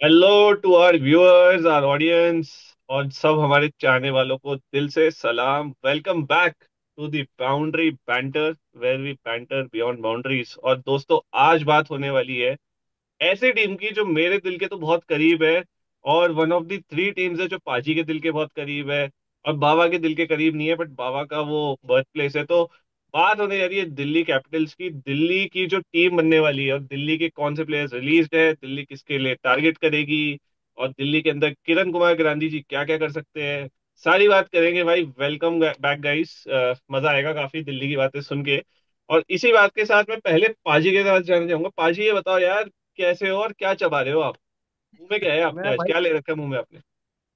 Hello to our viewers, our audience और सब हमारे चाहने वालों को दिल से सलाम। Welcome back to the boundary banter, where we banter beyond boundaries. और दोस्तों, आज बात होने वाली है ऐसी टीम की जो मेरे दिल के तो बहुत करीब है, और one of the three teams है जो पाजी के दिल के बहुत करीब है। और बाबा के दिल के करीब नहीं है, बट बाबा का वो बर्थ प्लेस है। तो बात होने जा रही है दिल्ली कैपिटल्स की। दिल्ली की जो टीम बनने वाली है और दिल्ली के कौन से प्लेयर्स रिलीज्ड है, दिल्ली किसके लिए टारगेट करेगी, और दिल्ली के अंदर किरण कुमार गांधी जी क्या क्या कर सकते हैं, सारी बात करेंगे भाई। Welcome back guys. मजा आएगा काफी दिल्ली की बातें सुन के। और इसी बात के साथ मैं पहले पाजी के साथ जानना चाहूंगा। पाजी, ये बताओ यार, कैसे हो और क्या चबा रहे हो आप? मुंह में क्या है आपने? मैं आज भाई क्या ले रखा है मुंह में आपने?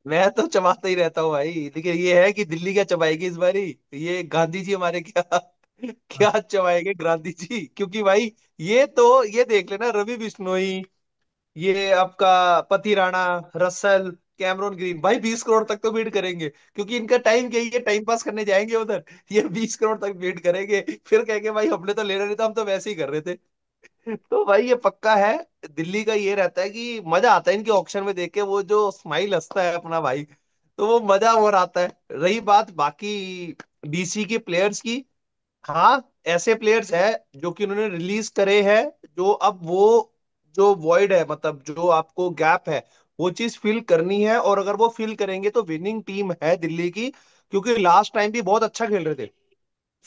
मैं तो चबाता ही रहता हूँ भाई। लेकिन ये है कि दिल्ली क्या चबाएगी इस बारी। ये गांधी जी हमारे क्या क्या चबाएंगे गांधी जी, क्योंकि भाई ये देख लेना, रवि बिश्नोई, ये आपका पति राणा, रसल, कैमरॉन ग्रीन, भाई 20 करोड़ तक तो बीट करेंगे, क्योंकि इनका टाइम क्या है, ये टाइम पास करने जाएंगे उधर। ये 20 करोड़ तक बीट करेंगे, फिर कहेंगे भाई हमने तो लेना नहीं था, हम तो वैसे ही कर रहे थे। तो भाई ये पक्का है। दिल्ली का ये रहता है कि मजा आता है इनके ऑक्शन में देख के, वो जो स्माइल हंसता है अपना भाई, तो वो मजा और आता है। रही बात बाकी डीसी के प्लेयर्स की, हाँ, ऐसे प्लेयर्स है जो कि उन्होंने रिलीज करे हैं, जो अब वो जो वॉइड है, मतलब जो आपको गैप है, वो चीज फिल करनी है। और अगर वो फिल करेंगे तो विनिंग टीम है दिल्ली की, क्योंकि लास्ट टाइम भी बहुत अच्छा खेल रहे थे।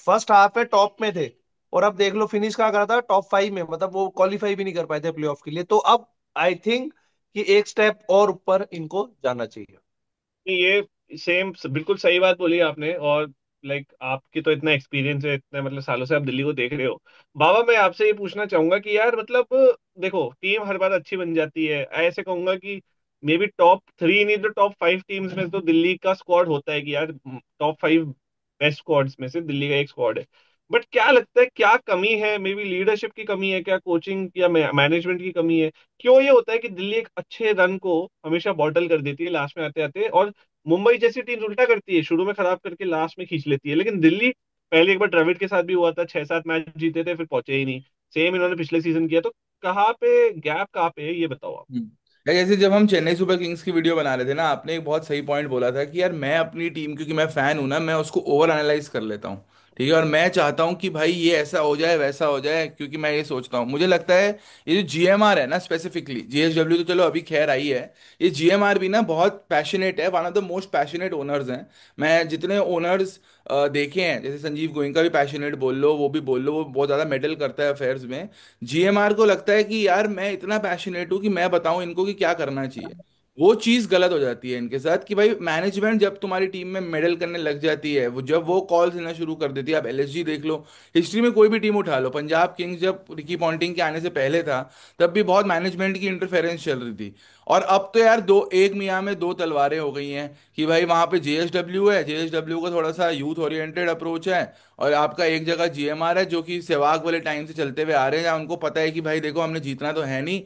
फर्स्ट हाफ में टॉप में थे, और अब देख लो फिनिश कहाँ करा था, टॉप 5 में। मतलब वो क्वालिफाई भी नहीं कर पाए थे प्लेऑफ के लिए। तो अब आई थिंक कि एक स्टेप और ऊपर इनको जाना चाहिए। नहीं, ये सेम बिल्कुल सही बात बोली आपने। और आपकी तो इतना एक्सपीरियंस है, इतने मतलब सालों से आप दिल्ली को देख रहे हो। बाबा, मैं आपसे ये पूछना चाहूंगा कि यार मतलब, देखो टीम हर बार अच्छी बन जाती है, ऐसे कहूंगा कि मे बी टॉप 3 नहीं तो टॉप 5 टीम्स में तो दिल्ली का स्क्वाड होता है कि यार टॉप 5 बेस्ट स्क्वाड्स में से दिल्ली का एक स्क्वाड है। बट क्या लगता है, क्या कमी है? मे बी लीडरशिप की कमी है क्या, कोचिंग या मैनेजमेंट की कमी है? क्यों ये होता है कि दिल्ली एक अच्छे रन को हमेशा बॉटल कर देती है लास्ट में आते आते, और मुंबई जैसी टीम उल्टा करती है, शुरू में खराब करके लास्ट में खींच लेती है? लेकिन दिल्ली, पहले एक बार द्रविड़ के साथ भी हुआ था, 6-7 मैच जीते थे फिर पहुंचे ही नहीं। सेम इन्होंने पिछले सीजन किया। तो कहाँ पे गैप, कहाँ पे है, ये बताओ आप। हम्म। यार जैसे जब हम चेन्नई सुपर किंग्स की वीडियो बना रहे थे ना, आपने एक बहुत सही पॉइंट बोला था कि यार मैं अपनी टीम, क्योंकि मैं फैन हूं ना, मैं उसको ओवर एनालाइज कर लेता हूँ। ठीक है, और मैं चाहता हूँ कि भाई ये ऐसा हो जाए वैसा हो जाए, क्योंकि मैं ये सोचता हूँ, मुझे लगता है ये जो जीएमआर है ना, स्पेसिफिकली जीएसडब्ल्यू तो चलो अभी खैर आई है, ये जीएमआर भी ना बहुत पैशनेट है, one of the most passionate owners हैं। मैं जितने ओनर्स देखे हैं, जैसे संजीव गोयनका भी पैशनेट बोल लो, वो भी बोल लो, वो बहुत ज्यादा मेडल करता है अफेयर्स में। जीएमआर को लगता है कि यार मैं इतना पैशनेट हूं कि मैं बताऊं इनको कि क्या करना चाहिए। वो चीज गलत हो जाती है इनके साथ कि भाई मैनेजमेंट जब तुम्हारी टीम में मेडल करने लग जाती है, वो जब वो कॉल्स लेना शुरू कर देती है, आप एलएसजी देख लो, हिस्ट्री में कोई भी टीम उठा लो, पंजाब किंग्स जब रिकी पॉन्टिंग के आने से पहले था, तब भी बहुत मैनेजमेंट की इंटरफेरेंस चल रही थी। और अब तो यार दो, एक मियाँ में दो तलवारें हो गई हैं कि भाई वहां पे जेएसडब्ल्यू है, जेएसडब्ल्यू का थोड़ा सा यूथ ओरिएंटेड अप्रोच है, और आपका एक जगह जीएमआर है जो कि सहवाग वाले टाइम से चलते हुए आ रहे हैं, जहाँ उनको पता है कि भाई देखो हमने जीतना तो है नहीं,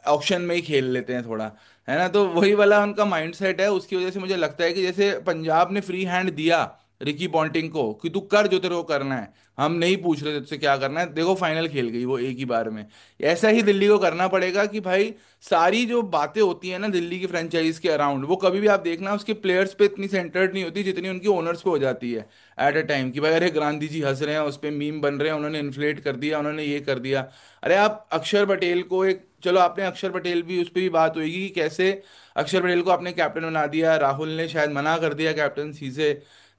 ऑक्शन में ही खेल लेते हैं थोड़ा, है ना। तो वही वाला उनका माइंडसेट है, उसकी वजह से मुझे लगता है कि जैसे पंजाब ने फ्री हैंड दिया रिकी पॉन्टिंग को कि तू कर जो तेरे को करना है, हम नहीं पूछ रहे तुझसे क्या करना है, देखो फाइनल खेल गई वो एक ही बार में। ऐसा ही दिल्ली को करना पड़ेगा कि भाई सारी जो बातें होती है ना दिल्ली की फ्रेंचाइज के अराउंड, वो कभी भी आप देखना उसके प्लेयर्स पे इतनी सेंटर्ड नहीं होती जितनी उनकी ओनर्स पे हो जाती है एट अ टाइम, कि भाई अरे गांधी जी हंस रहे हैं, उस पे मीम बन रहे हैं, उन्होंने इन्फ्लेट कर दिया, उन्होंने ये कर दिया। अरे आप अक्षर पटेल को एक, चलो आपने अक्षर पटेल भी, उस पर भी बात होगी कि कैसे अक्षर पटेल को आपने कैप्टन बना दिया, राहुल ने शायद मना कर दिया कैप्टनसी से,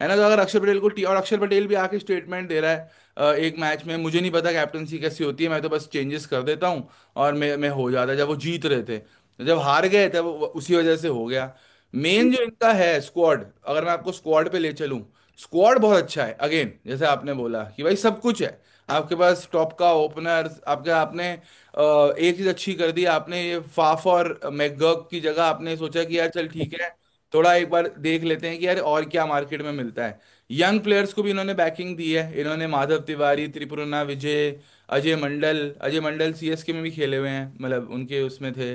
है ना। तो अगर अक्षर पटेल को और अक्षर पटेल भी आके स्टेटमेंट दे रहा है एक मैच में, मुझे नहीं पता कैप्टनसी कैसी होती है, मैं तो बस चेंजेस कर देता हूँ और मैं हो जाता है, जब वो जीत रहे थे। जब हार गए तब उसी वजह से हो गया। मेन जो इनका है स्क्वाड, अगर मैं आपको स्क्वाड पे ले चलूं, स्क्वाड बहुत अच्छा है। अगेन जैसे आपने बोला कि भाई सब कुछ है आपके पास, टॉप का ओपनर आपके, आपने एक चीज अच्छी कर दी, आपने ये फाफ और मैकगर्क की जगह आपने सोचा कि यार चल ठीक है, थोड़ा एक बार देख लेते हैं कि यार और क्या मार्केट में मिलता है। यंग प्लेयर्स को भी इन्होंने बैकिंग दी है, इन्होंने माधव तिवारी, त्रिपुरना विजय, अजय मंडल सीएसके में भी खेले हुए हैं, मतलब उनके उसमें थे।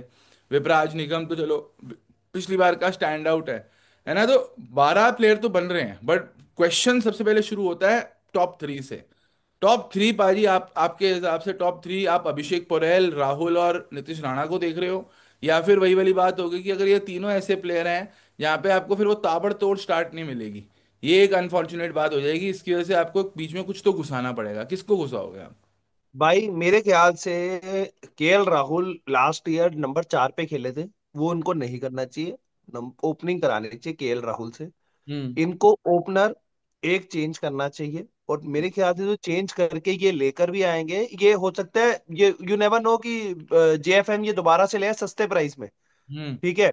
विपराज निगम तो चलो पिछली बार का स्टैंड आउट है ना। तो 12 प्लेयर तो बन रहे हैं, बट क्वेश्चन सबसे पहले शुरू होता है टॉप 3 से। टॉप 3 पाजी, आप आपके हिसाब से टॉप 3, आप अभिषेक पोरेल, राहुल और नीतीश राणा को देख रहे हो, या फिर वही वाली बात होगी कि अगर ये तीनों ऐसे प्लेयर हैं यहाँ पे आपको फिर वो ताबड़तोड़ स्टार्ट नहीं मिलेगी। ये एक अनफॉर्चुनेट बात हो जाएगी, इसकी वजह से आपको बीच में कुछ तो घुसाना पड़ेगा। किसको घुसाओगे आप? भाई मेरे ख्याल से KL Rahul last year number 4 पे खेले थे, वो उनको नहीं करना चाहिए। ओपनिंग करानी चाहिए केएल राहुल से। हम्म। इनको ओपनर एक चेंज करना चाहिए। और मेरे ख्याल से जो चेंज करके ये लेकर भी आएंगे, ये हो सकता है, ये यू नेवर नो कि जेएफएम ये दोबारा से ले आए सस्ते प्राइस में। हम्म। ठीक है।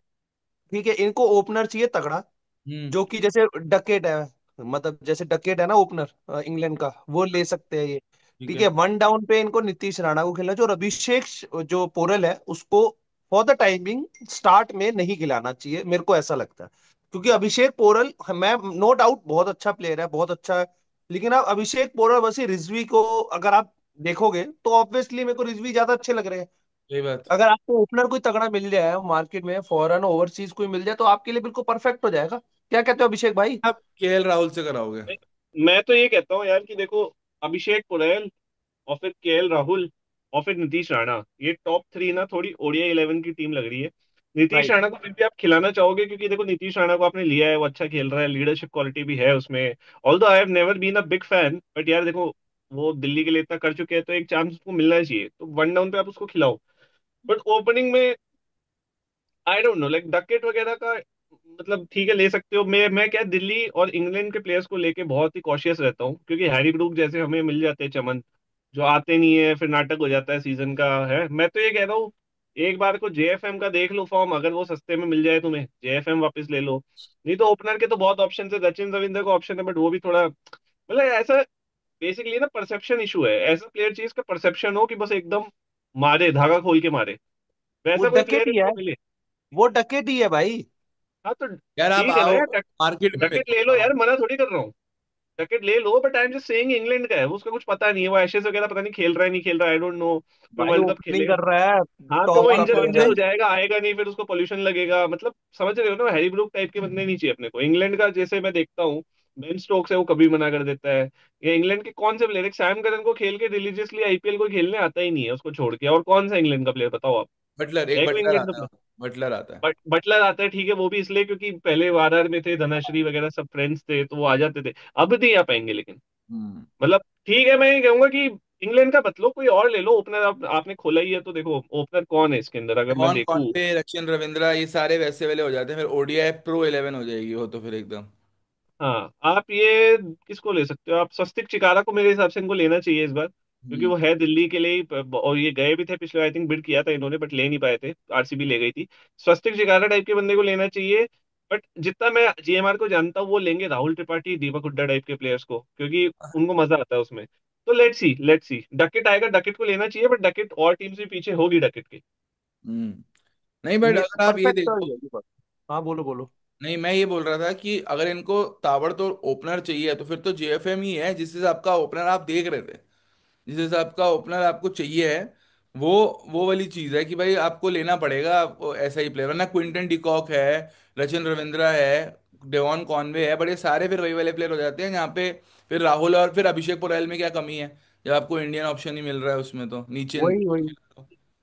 ठीक है, इनको ओपनर चाहिए तगड़ा, हम्म। जो कि जैसे डकेट है, मतलब जैसे डकेट है ना ओपनर इंग्लैंड का, वो ले सकते हैं ये। ठीक ठीक है। है, वन डाउन पे इनको नीतीश राणा को खेलना चाहिए, और अभिषेक जो पोरल है उसको फॉर द टाइमिंग स्टार्ट में नहीं खिलाना चाहिए, मेरे को ऐसा लगता है। क्योंकि अभिषेक पोरल, मैं नो डाउट बहुत अच्छा प्लेयर है, बहुत अच्छा है, लेकिन आप अभिषेक पोरल वैसे रिजवी को अगर आप देखोगे तो ऑब्वियसली मेरे को रिजवी ज्यादा अच्छे लग रहे हैं। सही बात। अगर आपको ओपनर कोई तगड़ा मिल जाए मार्केट में, फॉरेन ओवरसीज कोई मिल जाए, तो आपके लिए बिल्कुल परफेक्ट हो जाएगा। क्या कहते हो अभिषेक भाई? आप केएल राहुल से कराओगे? मैं तो ये कहता हूँ यार कि देखो, अभिषेक पुरेल और फिर केएल राहुल और फिर नीतीश राणा, ये टॉप थ्री ना थोड़ी ओडीआई 11 की टीम लग रही है। नीतीश राइट। राणा को फिर भी आप खिलाना चाहोगे, क्योंकि देखो नीतीश राणा को आपने लिया है, वो अच्छा खेल रहा है, लीडरशिप क्वालिटी भी है उसमें। Although I have never been a big fan, but यार देखो, वो दिल्ली के लिए इतना कर चुके हैं तो एक चांस उसको मिलना चाहिए, तो वन डाउन पे आप उसको खिलाओ। बट ओपनिंग में I don't know, like Duckett वगैरह का, मतलब ठीक है ले सकते हो। मैं क्या, दिल्ली और इंग्लैंड के प्लेयर्स को लेके बहुत ही कॉशियस रहता हूँ, क्योंकि हैरी ब्रूक जैसे हमें मिल जाते हैं चमन, जो आते नहीं है, फिर नाटक हो जाता है सीजन का। है, मैं तो ये कह रहा हूँ, एक बार को जेएफएम का देख लो फॉर्म, अगर वो सस्ते में मिल जाए तुम्हें, जेएफएम वापस ले लो। नहीं तो ओपनर के तो बहुत ऑप्शन है, सचिन रविंद्र का ऑप्शन है, बट वो भी थोड़ा मतलब ऐसा, बेसिकली ना परसेप्शन इशू है। ऐसा प्लेयर चाहिए इसका परसेप्शन हो कि बस एकदम मारे, धागा खोल के मारे, वो वैसा कोई डकेट प्लेयर ही है, इनको मिले। वो डकेट ही है भाई। हाँ तो यार आप ठीक है ना आओ यार, मार्केट में डकेट देखो। ले लो हाँ। यार, मना थोड़ी कर रहा हूँ। डकेट ले लो, but I am just saying England का है वो, उसका कुछ पता नहीं है, वो एशेज वगैरह पता नहीं खेल रहा है नहीं खेल रहा है, आई डोंट नो। कोई भाई वर्ल्ड कप ओपनिंग खेले। कर रहा है, हाँ तो टॉप वो का इंजर फॉर्म विंजर है। हो जाएगा, आएगा नहीं, फिर उसको पोल्यूशन लगेगा, मतलब समझ रहे हो ना, हैरी ब्रूक टाइप के बंदे नहीं चाहिए अपने को इंग्लैंड का। जैसे मैं देखता हूँ बेन स्टोक्स है, वो कभी मना कर देता है। ये इंग्लैंड के कौन से प्लेयर, सैम करन को खेल के रिलीजियसली आईपीएल को खेलने आता ही नहीं है, उसको छोड़ के, और कौन सा इंग्लैंड का प्लेयर बताओ आप? बटलर, एक है कोई बटलर इंग्लैंड आता का? है। बटलर आता है। बटलर आता है, ठीक है, वो भी इसलिए क्योंकि पहले आरआर में थे, धनाश्री वगैरह सब फ्रेंड्स थे, तो वो आ जाते थे। अब नहीं आ पाएंगे लेकिन, हम्म। मतलब ठीक है, मैं ये कहूंगा कि इंग्लैंड का मत लो, कोई और ले लो ओपनर। आपने खोला ही है तो देखो ओपनर कौन है इसके अंदर, अगर मैं डेवॉन देखूं। कॉन्वे, रचिन रविंद्रा, ये सारे वैसे वाले हो जाते हैं, फिर ओडीआई प्रो 11 हो जाएगी वो तो फिर एकदम। हाँ, आप ये किसको ले सकते हो, आप स्वस्तिक चिकारा को मेरे हिसाब से इनको लेना चाहिए इस बार, क्योंकि हम्म। वो है दिल्ली के लिए ही, और ये गए भी थे पिछले, आई थिंक बिड किया था इन्होंने बट ले नहीं पाए थे, आरसीबी ले गई थी। स्वस्तिक चिकारा टाइप के बंदे को लेना चाहिए। बट जितना मैं जीएमआर को जानता हूँ, वो लेंगे राहुल त्रिपाठी, दीपक हुड्डा टाइप के प्लेयर्स को, क्योंकि उनको मजा आता है उसमें। तो लेट्स सी, डकेट आएगा, डकेट को लेना चाहिए, बट डकेट और टीम से पीछे होगी डकेट के। हम्म। नहीं बट ये अगर आप ये परफेक्ट देखो, चॉइस है ये बात। हाँ बोलो बोलो। नहीं मैं ये बोल रहा था कि अगर इनको ताबड़तोड़ ओपनर चाहिए तो फिर तो जेएफएम ही है, जिस हिसाब का ओपनर आप देख रहे थे, जिस हिसाब का ओपनर आपको चाहिए है, वो वो वाली चीज है कि भाई आपको लेना पड़ेगा आपको ऐसा ही प्लेयर, वरना क्विंटन डिकॉक है, रचिन रविंद्रा है, डेवॉन कॉनवे है, बड़े सारे फिर वही वाले प्लेयर हो जाते हैं जहाँ पे फिर राहुल और फिर अभिषेक पुराल में क्या कमी है जब आपको इंडियन ऑप्शन ही मिल रहा है उसमें तो नीचे। वही वही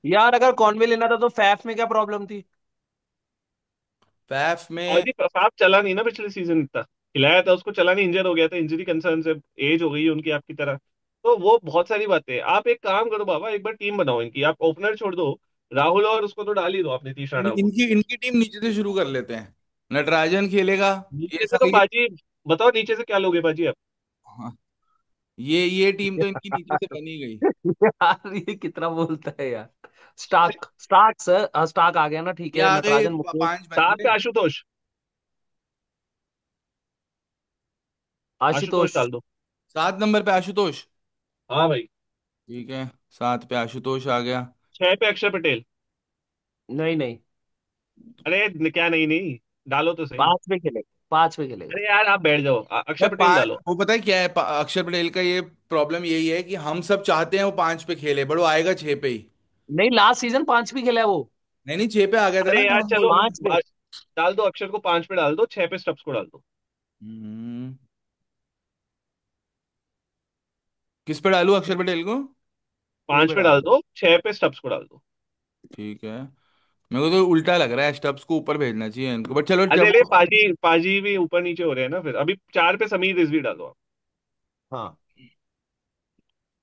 यार, अगर कॉन्वे लेना था तो फैफ में क्या प्रॉब्लम थी? फैफ और में। जी प्रताप चला नहीं ना पिछले सीजन इतना, खिलाया था उसको, चला नहीं, इंजर हो गया था, इंजरी कंसर्न से, एज हो गई है उनकी आपकी तरह। तो वो बहुत सारी बातें हैं। आप एक काम करो बाबा, एक बार टीम बनाओ इनकी, आप ओपनर छोड़ दो, राहुल और उसको तो डाल ही दो आप, नीतीश राणा को। इनकी इनकी टीम नीचे से शुरू कर लेते हैं। नटराजन खेलेगा। ये नीचे से तो सारी। बाजी, बताओ नीचे से क्या लोगे बाजी आप? हाँ, ये टीम तो इनकी नीचे से बनी गई। यार ये कितना बोलता है यार। स्टार्क स्टार्क सर, स्टार्क आ गया ना, ठीक ये है, आ गए, नटराजन मुकेश। पांच बन सात पे गए। आशुतोष, आशुतोष आशुतोष। डाल दो। 7 नंबर पे आशुतोष। हाँ भाई। ठीक है, 7 पे आशुतोष आ गया। 6 पे अक्षर पटेल। नहीं नहीं, अरे क्या, नहीं नहीं, डालो तो सही। 5 पे खेलेगा, 5 पे खेलेगा। अरे यार आप बैठ जाओ, अक्षर मैं पटेल पांच, डालो। वो पता है क्या है, अक्षर पटेल का ये प्रॉब्लम यही है कि हम सब चाहते हैं वो 5 पे खेले, बट वो आएगा 6 पे ही। नहीं, लास्ट सीजन 5 पे खेला है वो। नहीं नहीं, 6 पे आ गया था ना अरे जब यार हम बोल चलो, रहे 5 हैं। पे। डाल दो अक्षर को, 5 पे डाल दो, 6 पे स्टब्स को डाल दो। हम्म। किस पे डालूं अक्षर पटेल को? 6 5 पे पे डाल डाल दो। दो, 6 पे स्टब्स को डाल दो। ठीक है, मेरे को तो उल्टा लग रहा है, स्टब्स को ऊपर भेजना चाहिए इनको, बट चलो क्या अरे ले, वो। पाजी पाजी भी ऊपर नीचे हो रहे हैं ना, फिर अभी 4 पे समीर रिजवी डालो आप। हाँ।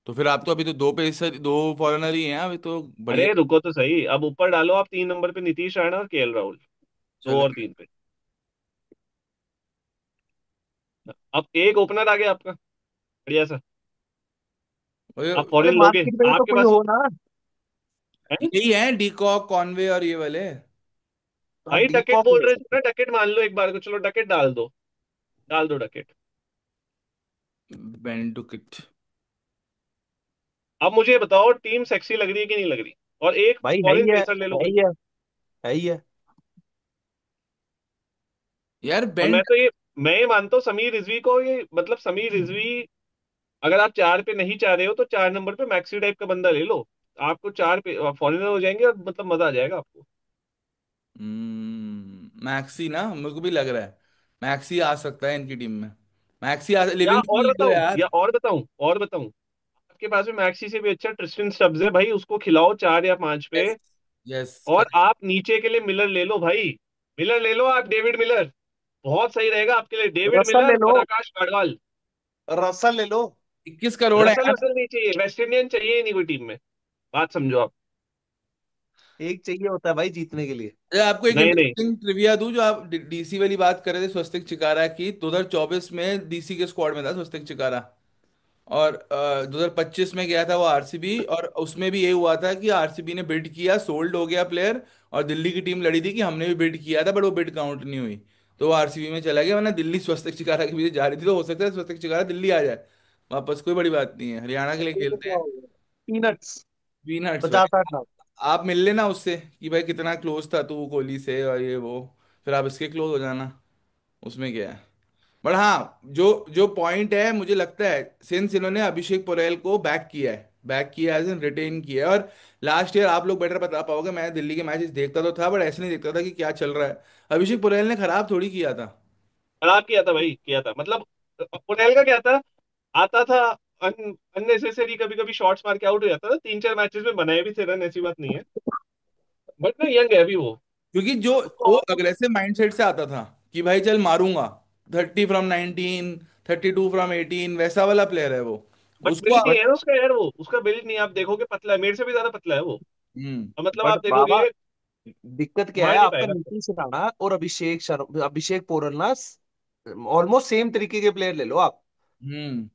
तो फिर आप तो अभी तो दो पेसर, दो फॉरेनर ही हैं अभी तो, बढ़िया। अरे रुको तो सही, अब ऊपर डालो आप 3 नंबर पे नीतीश राणा और केएल राहुल। दो चलो। और 3 पे। अब एक ओपनर आ गया आपका, बढ़िया सा। आप अरे फॉरेन लोगे? मार्केट में तो आपके कोई पास हो ना। है? यही है डीकॉक, कॉनवे और ये वाले। आप भाई डकेट डीकॉक बोल ले रहे थे सकते ना, डकेट मान लो एक बार को, चलो डकेट डाल दो। डाल दो डकेट। बेंडुकिट। अब मुझे बताओ, टीम सेक्सी लग रही है कि नहीं लग रही? और एक भाई, है फॉरेन ही है। पेसर ले लो है भाई। ही है। है ही है। यार और बेंड। मैं ये मानता हूँ समीर रिजवी को, ये मतलब समीर रिजवी, अगर आप 4 पे नहीं चाह रहे हो तो 4 नंबर पे मैक्सी टाइप का बंदा ले लो। आपको 4 पे फॉरेनर हो जाएंगे और मतलब मजा आ जाएगा आपको। मैक्सी ना, मेरे को भी लग रहा है मैक्सी आ सकता है इनकी टीम में। या लिविंगस्टन और ले लो बताऊं, यार। आपके पास में मैक्सी से भी अच्छा ट्रिस्टन स्टब्स है भाई, उसको खिलाओ 4 या 5 पे। यस। यस। और आप नीचे के लिए मिलर ले लो भाई। मिलर ले लो आप, डेविड मिलर। बहुत सही रहेगा आपके लिए, डेविड रसल ले मिलर लो। और आकाश पाडवाल। रसल ले लो। 21 करोड़ है रसल यार। वसल नहीं चाहिए, वेस्ट इंडियन चाहिए ही नहीं कोई टीम में। बात समझो आप। एक चाहिए होता है भाई जीतने के लिए। अरे आपको एक नहीं नहीं। इंटरेस्टिंग ट्रिविया दूं, जो आप डीसी वाली बात कर रहे थे स्वस्तिक चिकारा की, 2024 में डीसी के स्क्वाड में था स्वस्तिक चिकारा। और 2025 में गया था वो आरसीबी, और उसमें भी ये हुआ था कि आरसीबी ने बिड किया, सोल्ड हो गया प्लेयर। और दिल्ली की टीम लड़ी थी कि हमने भी बिड किया था, बट वो बिड काउंट नहीं हुई। तो वो आरसीबी में चला गया, वरना दिल्ली स्वस्तिक चिकारा के पीछे जा रही थी, तो हो सकता है स्वस्तिक चिकारा दिल्ली आ जाए वापस। कोई बड़ी बात नहीं है, हरियाणा के लिए तो खेलते क्या हैं। हो गया? पीनट्स। पीनट्स भाई। 50-60 लाख। आप मिल लेना उससे कि भाई कितना क्लोज था तू कोहली से और ये वो, फिर आप इसके क्लोज हो जाना, उसमें क्या है। बट हाँ, जो जो पॉइंट है, मुझे लगता है सिंस इन्होंने अभिषेक पोरेल को बैक किया एज इन रिटेन किया है। और लास्ट ईयर आप लोग बेटर बता पाओगे, मैं दिल्ली के मैचेस देखता तो था, बट ऐसे नहीं देखता था कि क्या चल रहा है। अभिषेक पोरेल ने खराब थोड़ी किया था। खराब किया था भाई, किया था मतलब। पुनेल का क्या था? आता था, अननेसेसरी कभी कभी शॉट्स मार के आउट हो जाता था, 3-4 मैचेस में बनाए भी थे रन, ऐसी बात नहीं है। बट ना, यंग है अभी वो। क्योंकि जो उसको वो और अग्रेसिव माइंडसेट से आता था कि भाई चल मारूंगा, 30 फ्रॉम 19, 32 फ्रॉम 18, वैसा वाला प्लेयर है वो। बट उसको बिल्ड नहीं है ना उसका यार, वो उसका बिल्ड नहीं, आप देखोगे पतला है, मेरे से भी ज्यादा पतला है वो। हम्म। और मतलब बट आप बाबा, देखोगे, दिक्कत क्या है मार नहीं आपका, पाएगा। नीतीश राणा और अभिषेक पोरल ना, ऑलमोस्ट सेम तरीके के प्लेयर ले लो आप। हम्म।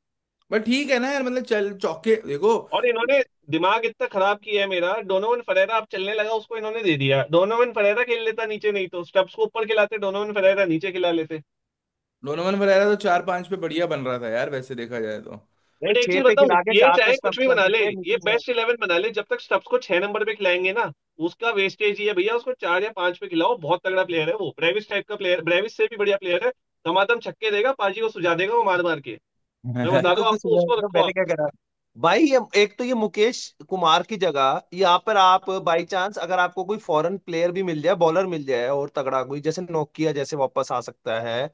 बट ठीक है ना यार, मतलब चल चौके देखो। और इन्होंने दिमाग इतना खराब किया है मेरा, डोनोवन फरेरा अब चलने लगा, उसको इन्होंने दे दिया। डोनोवन फरेरा खेल लेता नीचे, नहीं तो स्टब्स को ऊपर खिलाते, डोनोवन फरेरा नीचे खिला लेते। डोनोवन वगैरह तो 4-5 पे बढ़िया बन रहा था यार, वैसे देखा जाए तो। ये बट एक 6 चीज पे बताऊं, खिला के ये 4 पे चाहे कुछ स्टम्प्स भी कर बना ले, देते हैं ये नीतीश राणा। बेस्ट 11 बना ले, जब तक स्टब्स को 6 नंबर पे खिलाएंगे ना, उसका वेस्टेज ही है भैया। उसको 4 या 5 पे खिलाओ, बहुत तगड़ा प्लेयर है वो, ब्रेविस टाइप का प्लेयर, ब्रेविस से भी बढ़िया प्लेयर है। दमादम छक्के देगा, पाजी को सुझा देगा वो मार मार के। मैं पाजी बता को दूं क्यों आपको, सुना उसको रहे हो? रखो मैंने आप। क्या करा? भाई ये एक तो ये मुकेश कुमार की जगह यहाँ पर आप बाई चांस अगर आपको कोई फॉरेन प्लेयर भी मिल जाए, बॉलर मिल जाए और तगड़ा कोई, जैसे नोकिया जैसे वापस आ सकता है,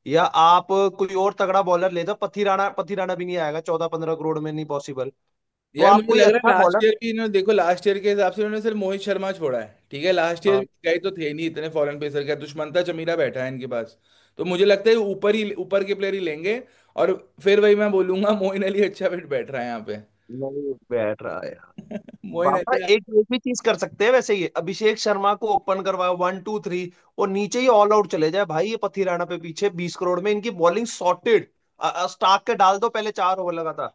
या आप कोई और तगड़ा बॉलर ले जाओ। पथिराना भी नहीं आएगा, 14-15 करोड़ में नहीं पॉसिबल। तो यार आप मुझे कोई लग रहा है अच्छा लास्ट बॉलर। ईयर भी इन्होंने, देखो लास्ट ईयर के हिसाब से इन्होंने सिर्फ मोहित शर्मा छोड़ा है, ठीक है। लास्ट ईयर हाँ। गए तो थे नहीं इतने फॉरेन पेसर, क्या दुष्मंता चमीरा बैठा है इनके पास। तो मुझे लगता है ऊपर के प्लेयर ही लेंगे। और फिर वही मैं बोलूंगा, मोइन अली अच्छा फिट बैठ रहा है यहाँ पे। नहीं बैठ रहा है। मोइन बाबा अली। एक भी चीज कर सकते हैं वैसे, ये अभिषेक शर्मा को ओपन करवाओ 1-2-3, और नीचे ही ऑल आउट चले जाए भाई। ये पथिराना पे पीछे 20 करोड़ में इनकी बॉलिंग सॉर्टेड। स्टार्क के डाल दो पहले 4 ओवर लगातार,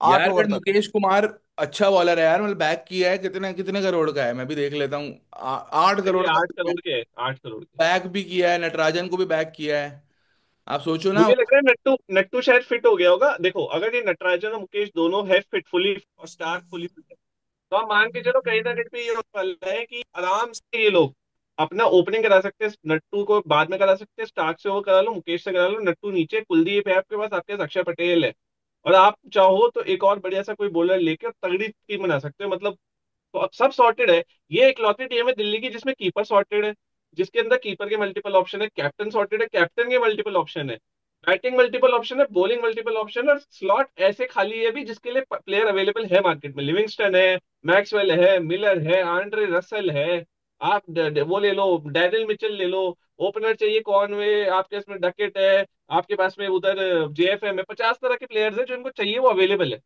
आठ यार ओवर बट तक। मुकेश कुमार अच्छा बॉलर है यार, मतलब बैक किया है, कितने कितने करोड़ का है, मैं भी देख लेता हूँ। 8 करोड़ ये का। 8 करोड़ के है, 8 करोड़ के। बैक भी किया है, नटराजन को भी बैक किया है। आप सोचो ना। मुझे लग रहा है नट्टू नट्टू शायद फिट हो गया होगा। देखो, अगर ये नटराजन और मुकेश दोनों है फिट फुली, और स्टार्क फुली फिट है, तो हम मान के चलो कहीं ना कहीं पे ये होने वाला है कि आराम से ये लोग अपना ओपनिंग करा सकते हैं। नट्टू को बाद में करा सकते हैं, स्टार्क से वो करा लो, मुकेश से करा लो, नट्टू नीचे, कुलदीप है आपके पास, आपके पास अक्षर पटेल है। और आप चाहो तो एक और बढ़िया सा कोई बॉलर लेके और तगड़ी टीम बना सकते हो मतलब। तो अब सब सॉर्टेड है। ये इकलौती टीम है दिल्ली की जिसमें कीपर सॉर्टेड है, जिसके अंदर कीपर के मल्टीपल ऑप्शन है, कैप्टन सॉर्टेड है, कैप्टन के मल्टीपल ऑप्शन है, बैटिंग मल्टीपल ऑप्शन है, बॉलिंग मल्टीपल ऑप्शन है, और स्लॉट ऐसे खाली है भी जिसके लिए प्लेयर अवेलेबल है मार्केट में। लिविंगस्टन है, मैक्सवेल है, मिलर है, आंड्रे रसल है। आप वो ले लो, डैनियल मिचेल ले लो। ओपनर चाहिए कॉनवे, आपके इसमें डकेट है, आपके पास में उधर जेएफएम है, 50 तरह के प्लेयर्स हैं जो इनको चाहिए, वो अवेलेबल है।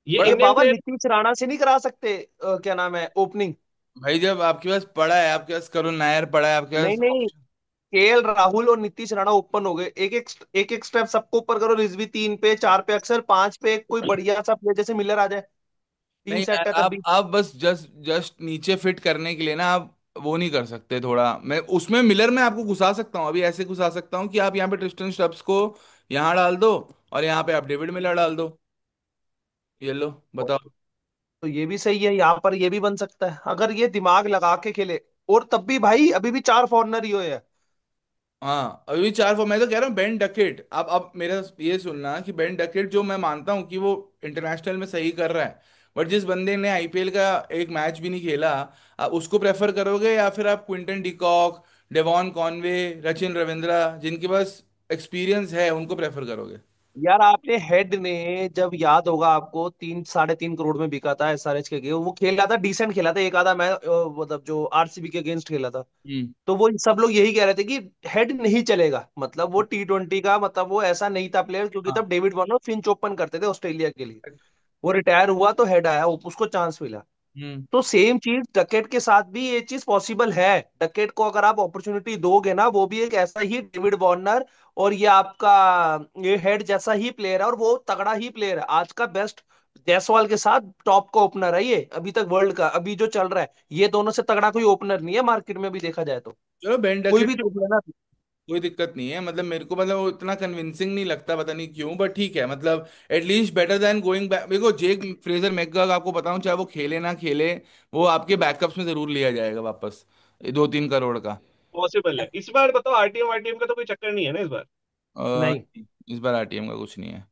ये ये इंडियन बाबा प्लेयर। नीतीश राणा से नहीं करा सकते? क्या नाम है, ओपनिंग? भाई जब आपके पास पड़ा है, आपके पास करुण नायर पड़ा है, आपके नहीं पास नहीं, ऑप्शन। केएल राहुल और नीतीश राणा ओपन हो गए, एक एक स्टेप सबको ऊपर करो, रिजवी 3 पे 4 पे, अक्सर 5 पे एक कोई बढ़िया सा प्लेयर जैसे मिलर आ जाए। टीम नहीं यार, सेट है तब भी। आप बस जस्ट जस्ट नीचे फिट करने के लिए ना, आप वो नहीं कर सकते थोड़ा। मैं उसमें मिलर में आपको घुसा सकता हूँ, अभी ऐसे घुसा सकता हूँ कि आप यहाँ पे ट्रिस्टन स्टब्स को यहाँ डाल दो, और यहाँ पे आप डेविड मिलर डाल दो। ये लो बताओ। तो ये भी सही है, यहाँ पर ये भी बन सकता है अगर ये दिमाग लगा के खेले। और तब भी भाई अभी भी 4 फॉरनर ही हुए हैं। हाँ अभी भी चार फॉर, मैं तो कह रहा हूँ बेन डकेट। अब मेरा ये सुनना कि बेन डकेट, जो मैं मानता हूँ कि वो इंटरनेशनल में सही कर रहा है, बट जिस बंदे ने आईपीएल का एक मैच भी नहीं खेला, आप उसको प्रेफर करोगे या फिर आप Quinton de Kock, Devon Conway, Rachin Ravindra, जिनके पास एक्सपीरियंस है, उनको प्रेफर करोगे? यार आपने हेड ने, जब याद होगा आपको, 3 साढ़े 3 करोड़ में बिका था एसआरएच के लिए, वो खेला था, डिसेंट खेला था, एक आधा मैच, मतलब जो आरसीबी के अगेंस्ट खेला था। हम्म। तो वो सब लोग यही कह रहे थे कि हेड नहीं चलेगा, मतलब वो T20 का, मतलब वो ऐसा नहीं था प्लेयर, क्योंकि हाँ। तब डेविड वार्नर फिंच ओपन करते थे ऑस्ट्रेलिया के लिए। वो रिटायर हुआ तो हेड आया, उसको चांस मिला। हम्म। तो सेम चीज डकेट के साथ भी ये चीज पॉसिबल है। डकेट को अगर आप अपॉर्चुनिटी दोगे ना, वो भी एक ऐसा ही डेविड वार्नर और ये आपका ये हेड जैसा ही प्लेयर है, और वो तगड़ा ही प्लेयर है, आज का बेस्ट। जायसवाल के साथ टॉप का ओपनर है ये अभी तक वर्ल्ड का, अभी जो चल रहा है। ये दोनों से तगड़ा कोई ओपनर नहीं है मार्केट में, भी देखा जाए तो। चलो बेन कोई डकेट भी देख लेना। कोई दिक्कत नहीं है, मतलब मेरे को, मतलब वो इतना कन्विंसिंग नहीं लगता, पता नहीं क्यों, बट ठीक है, मतलब at least better than going back. मेरे को जेक फ्रेजर मैकगर्क, आपको बताऊं, चाहे वो खेले ना खेले, वो आपके बैकअप्स में जरूर लिया जाएगा वापस, 2-3 करोड़ का। पॉसिबल है इस बार, बताओ आरटीएम आरटीएम का तो कोई चक्कर नहीं है ना इस बार? नहीं। इस बार आरटीएम का कुछ नहीं है,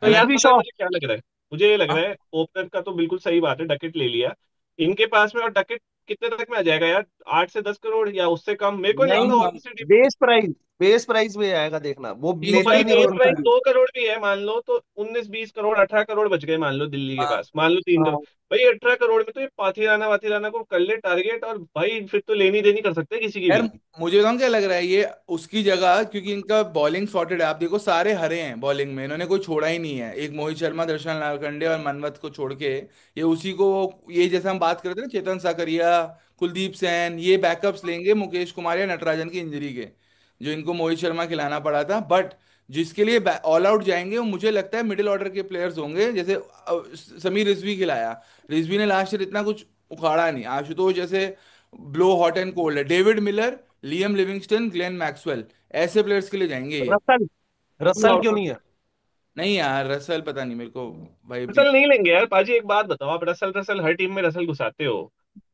तो है ना? यार पृथ्वी पता है शॉ। मुझे क्या लग रहा है? मुझे ये लग हाँ? रहा है ओपनर का तो बिल्कुल सही बात है, डकेट ले लिया इनके पास में, और डकेट कितने तक में आ जाएगा यार? 8 से 10 करोड़ या उससे कम? मेरे को नहीं नहीं लगता कम नहीं, और किसी टीम। बेस प्राइस में आएगा, देखना वो तीन तो लेता भाई ही नहीं base Rohan price feel. 2 crore भी है मान लो, तो 19 20 करोड़ 18 करोड़ बच गए मान लो दिल्ली के हाँ। पास, मान लो 3 करोड़। हाँ। भाई 18 करोड़ में तो ये पाथीराना वाथीराना को कर ले टारगेट, और भाई फिर तो लेनी देनी कर सकते हैं किसी की यार भी। मुझे बताऊं क्या लग रहा है, ये उसकी जगह, क्योंकि इनका बॉलिंग सॉर्टेड है, आप देखो सारे हरे हैं बॉलिंग में, इन्होंने कोई छोड़ा ही नहीं है, एक मोहित शर्मा, दर्शन लालखंडे और मनवत को छोड़ के, ये उसी को, ये जैसे हम बात करते थे ना, चेतन साकरिया, कुलदीप सेन, ये बैकअप्स लेंगे मुकेश कुमार या नटराजन की इंजरी के, जो इनको मोहित शर्मा खिलाना पड़ा था। बट जिसके लिए ऑल आउट जाएंगे, वो मुझे लगता है मिडिल ऑर्डर के प्लेयर्स होंगे, जैसे समीर रिजवी खिलाया, रिजवी ने लास्ट ईयर इतना कुछ उखाड़ा नहीं, आशुतोष जैसे ब्लो हॉट एंड कोल्ड है, David Miller, Liam Livingstone, Glenn Maxwell, ऐसे प्लेयर्स के लिए जाएंगे ये। रसल, रसल क्यों नहीं है? नहीं यार, रसल पता नहीं मेरे को, भाई नहीं। रसल नहीं लेंगे यार पाजी, एक बात बताओ, आप रसल रसल हर टीम में रसल घुसाते हो।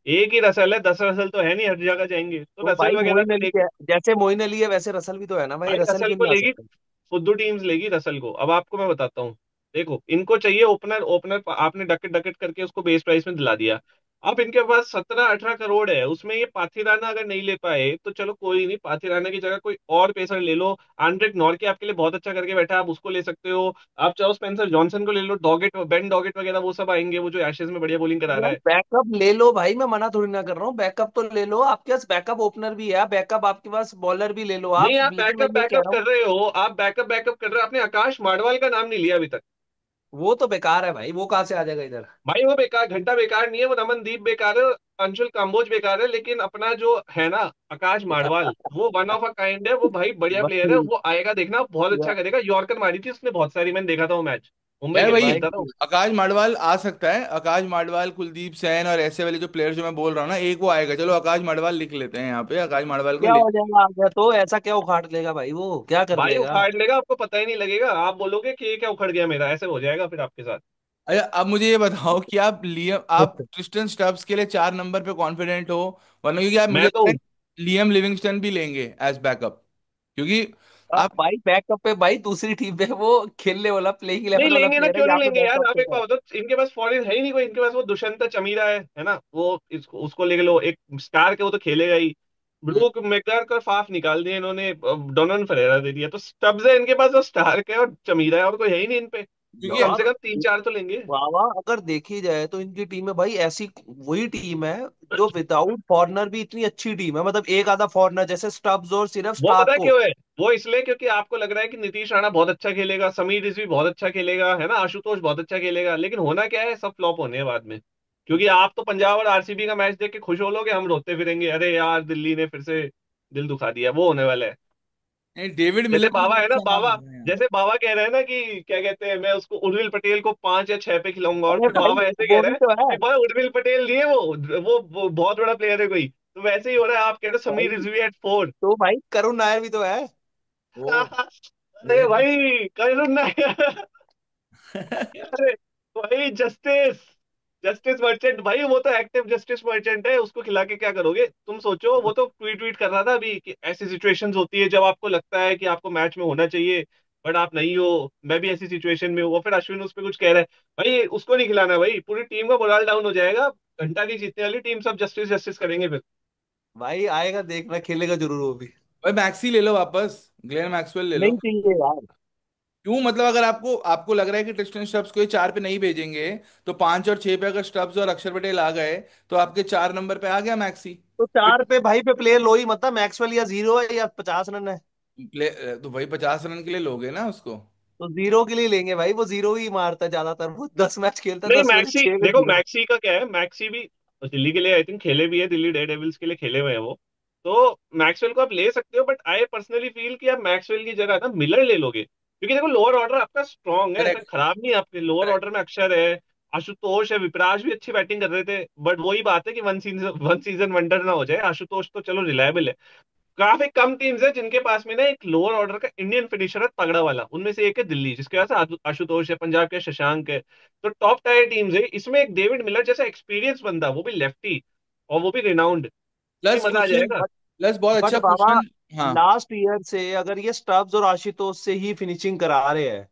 एक ही रसल है, 10 रसल तो है नहीं, हर जगह जाएंगे तो तो भाई रसल वगैरह मोइन तो अली लेगी। है, जैसे मोइन अली है वैसे रसल भी तो है ना भाई, भाई रसल रसल क्यों को नहीं आ लेगी, सकते? खुद टीम्स लेगी रसल को। अब आपको मैं बताता हूँ, देखो इनको चाहिए ओपनर, ओपनर आपने डकेट डकेट करके उसको बेस प्राइस में दिला दिया। अब इनके पास 17 18 करोड़ है, उसमें ये पाथीराना अगर नहीं ले पाए तो चलो कोई नहीं, पाथीराना की जगह कोई और पेसर ले लो। आंड्रिक नॉर्के आपके लिए बहुत अच्छा करके बैठा है, आप उसको ले सकते हो। आप चाहो स्पेंसर जॉनसन को ले लो, डॉगेट, बेन डॉगेट वगैरह वो सब आएंगे, वो जो एशेज में बढ़िया बॉलिंग करा रहा यार है। बैकअप ले लो भाई, मैं मना थोड़ी ना कर रहा हूँ, बैकअप तो ले लो, आपके पास बैकअप ओपनर भी है, बैकअप आपके पास बॉलर भी ले लो आप, नहीं आप लेकिन मैं बैकअप ये कह बैकअप रहा हूँ। कर रहे हो, आप बैकअप बैकअप कर रहे हो, आपने आकाश माडवाल का नाम नहीं लिया अभी तक। वो तो बेकार है भाई, वो कहाँ से आ जाएगा इधर? भाई वो बेकार, घंटा बेकार नहीं है, वो रमनदीप बेकार है, अंशुल काम्बोज बेकार है, लेकिन अपना जो है ना आकाश माडवाल, वो वन ऑफ अ काइंड है, वो भाई बढ़िया प्लेयर है, भाई वो आएगा देखना, बहुत अच्छा करेगा। यॉर्कर मारी थी उसने बहुत सारी, मैंने देखा था वो मैच, मुंबई यार के लिए भाई, भाई खेलता था वो। आकाश माडवाल आ सकता है, आकाश माडवाल, कुलदीप सेन और ऐसे वाले जो प्लेयर्स जो मैं बोल रहा हूँ ना, एक वो आएगा, चलो आकाश माडवाल लिख लेते हैं यहाँ पे, आकाश माडवाल को क्या ले। हो जाएगा, आ गया तो ऐसा क्या उखाड़ लेगा भाई, वो क्या कर भाई लेगा? उखाड़ लेगा, आपको पता ही नहीं लगेगा, आप बोलोगे कि ये क्या उखड़ गया मेरा, ऐसे हो जाएगा फिर आपके साथ। अच्छा अब मुझे ये बताओ कि आप ट्रिस्टन स्टब्स के लिए 4 नंबर पे कॉन्फिडेंट हो, वरना क्योंकि आप, मुझे मैं लगता तो है लियम लिविंगस्टन भी लेंगे एज बैकअप, क्योंकि अब आप, भाई बैकअप पे भाई दूसरी टीम पे वो खेलने वाला, प्लेइंग नहीं 11 वाला लेंगे ना, प्लेयर है, क्यों नहीं यहाँ पे लेंगे यार, बैकअप आप पे एक है। बात बताओ, इनके पास फॉरेन है ही नहीं कोई, इनके पास वो दुष्यंत चमीरा है ना, वो इसको उसको ले लो, एक स्टार के, वो तो खेलेगा ही। हम्म, ब्रूक मैकगार्क और फाफ निकाल दिए इन्होंने, डोनन फरेरा दे दिया, तो स्टब्स है इनके पास जो स्टार के, और चमीरा है, और कोई है ही नहीं इनपे। क्योंकि कम से यार कम तीन चार तो लेंगे। बाबा, अगर देखी जाए तो इनकी टीम में भाई ऐसी वही टीम है जो विदाउट फॉरनर भी इतनी अच्छी टीम है, मतलब एक आधा फॉरनर जैसे स्टब्स और सिर्फ वो पता स्टार्क है को। क्यों है? वो इसलिए क्योंकि आपको लग रहा है कि नीतीश राणा बहुत अच्छा खेलेगा, समीर रिजवी बहुत अच्छा खेलेगा, है ना, आशुतोष बहुत अच्छा खेलेगा, लेकिन होना क्या है, सब फ्लॉप होने हैं बाद में। क्योंकि आप तो पंजाब और आरसीबी का मैच देख के खुश हो लोगे, हम रोते फिरेंगे, अरे यार दिल्ली ने फिर से दिल दुखा दिया, वो होने वाला है। नहीं, डेविड जैसे मिलर मुझे बाबा है ना, अच्छा ना बाबा, लगा यार। जैसे बाबा कह रहे हैं ना कि क्या कहते हैं, मैं उसको उर्विल पटेल को 5 या 6 पे खिलाऊंगा, और अरे फिर भाई बाबा ऐसे कह वो रहा भी है तो है कि भाई उर्विल पटेल नहीं है वो बहुत बड़ा प्लेयर है कोई, तो वैसे ही हो रहा है, आप कह रहे हो भाई। समीर रिजवी एट 4। तो भाई करुण नायर भी तो है। वो अरे लेकिन भाई करुण नायर, अरे भाई जस्टिस, जस्टिस मर्चेंट भाई, वो तो एक्टिव जस्टिस मर्चेंट है, उसको खिला के क्या करोगे तुम, सोचो। वो तो ट्वीट ट्वीट कर रहा था अभी कि ऐसी सिचुएशंस होती है जब आपको लगता है कि आपको मैच में होना चाहिए, बट आप नहीं हो। मैं भी ऐसी सिचुएशन में हूँ। और फिर अश्विन उस पर कुछ कह रहा है, भाई उसको नहीं खिलाना, भाई पूरी टीम का मोरल डाउन हो जाएगा, घंटा नहीं जीतने वाली टीम, सब जस्टिस जस्टिस करेंगे फिर। भाई आएगा देखना, खेलेगा जरूर वो भी। भाई मैक्सी ले लो वापस, ग्लेन मैक्सवेल ले लो। नहीं चाहिए यार। क्यों, मतलब अगर आपको आपको लग रहा है कि ट्रिस्टन स्टब्स को ये 4 पे नहीं भेजेंगे, तो 5 और 6 पे अगर स्टब्स और अक्षर पटेल आ गए, तो आपके 4 नंबर पे आ गया मैक्सी। तो चार पे भाई पे प्लेयर लो ही, मतलब मैक्सवेल या जीरो है या 50 रन है। प्ले तो वही 50 रन के लिए लोगे ना उसको। तो जीरो के लिए लेंगे भाई, वो जीरो ही मारता है ज्यादातर, वो 10 मैच खेलता है, नहीं 10 में से मैक्सी, 6 में देखो जीरो। मैक्सी का क्या है, मैक्सी भी दिल्ली के लिए आई थिंक खेले भी है, दिल्ली डेयर डेविल्स के लिए खेले हुए हैं वो। तो मैक्सवेल को आप ले सकते हो, बट आई पर्सनली फील कि आप मैक्सवेल की जगह ना मिलर ले लोगे, क्योंकि देखो लोअर ऑर्डर आपका स्ट्रांग है, ऐसा करेक्ट। खराब नहीं है, आपके लोअर करेक्ट। ऑर्डर में अक्षर है, आशुतोष है, विपराज भी अच्छी बैटिंग कर रहे थे, बट वही बात है कि वन सीजन वंडर ना हो जाए। आशुतोष तो चलो रिलायबल है। काफी कम टीम्स है जिनके पास में ना एक लोअर ऑर्डर का इंडियन फिनिशर है तगड़ा वाला, उनमें से एक है दिल्ली, जिसके पास आशुतोष है, पंजाब के शशांक है। तो टॉप टायर टीम्स है, इसमें एक डेविड मिलर जैसा एक्सपीरियंस बंदा, वो भी लेफ्टी, और वो भी रिनाउंड, भाई प्लस मजा आ कुशन, जाएगा। प्लस बहुत बट अच्छा बाबा, कुशन। हाँ। लास्ट ईयर से अगर ये स्टब्स और आशुतोष से ही फिनिशिंग करा रहे हैं,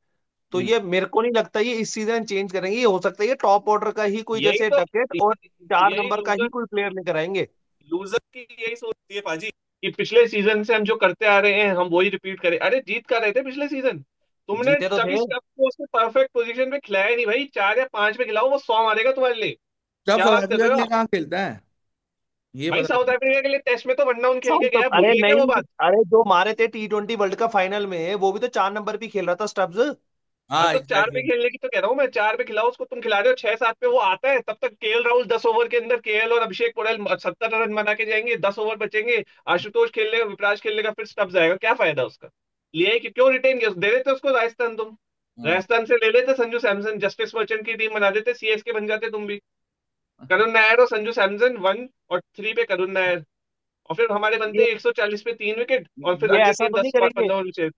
तो हम्म। ये मेरे को नहीं लगता ये इस सीजन चेंज करेंगे। ये हो सकता है ये टॉप ऑर्डर का ही कोई यही जैसे तो, डकेट और चार यही नंबर का ही लूजर, कोई प्लेयर लेकर आएंगे। लूजर की यही सोचती है पाजी, कि पिछले सीजन से हम जो करते आ रहे हैं हम वही रिपीट करें। अरे जीत कर रहे थे पिछले सीजन, तुमने जीते तो कभी थे। स्टफ को उसको परफेक्ट पोजीशन पे खिलाया नहीं भाई, 4 या 5 पे खिलाओ वो 100 मारेगा तुम्हारे लिए। सब क्या साउथ बात कर अफ्रीका रहे के हो लिए आप? कहाँ खेलता है, ये भाई बता साउथ दो। अफ्रीका के लिए टेस्ट में तो वन डाउन खेल के साउथ गया, भूल अरे गए क्या वो नहीं, बात? अरे जो मारे थे T20 वर्ल्ड कप फाइनल में, वो भी तो 4 नंबर पे खेल रहा था स्टब्स। हाँ हाँ तो 4 पे एग्जैक्टली। खेलने की तो कह रहा हूँ मैं, 4 पे खिलाओ उसको, तुम खिला रहे हो 6 7 पे, वो आता है तब तक केएल राहुल 10 ओवर के अंदर, केएल और अभिषेक पोड़ेल 70 रन बना के जाएंगे, 10 ओवर बचेंगे, आशुतोष खेल लेगा, विपराज खेल लेगा, फिर स्टब्स आएगा, क्या फायदा उसका? लिए कि क्यों रिटेन किया, दे देते उसको राजस्थान तुम, हाँ। राजस्थान से ले लेते संजू सैमसन, जस्टिस मर्चेंट की टीम बना देते, सीएसके बन जाते तुम भी। करुण नायर और संजू सैमसन 1 और 3 पे करुण नायर, और फिर हमारे बनते ये 140 पे 3 विकेट, और फिर ये अगले ऐसा तीन तो नहीं 10 और करेंगे, 15 ओवर।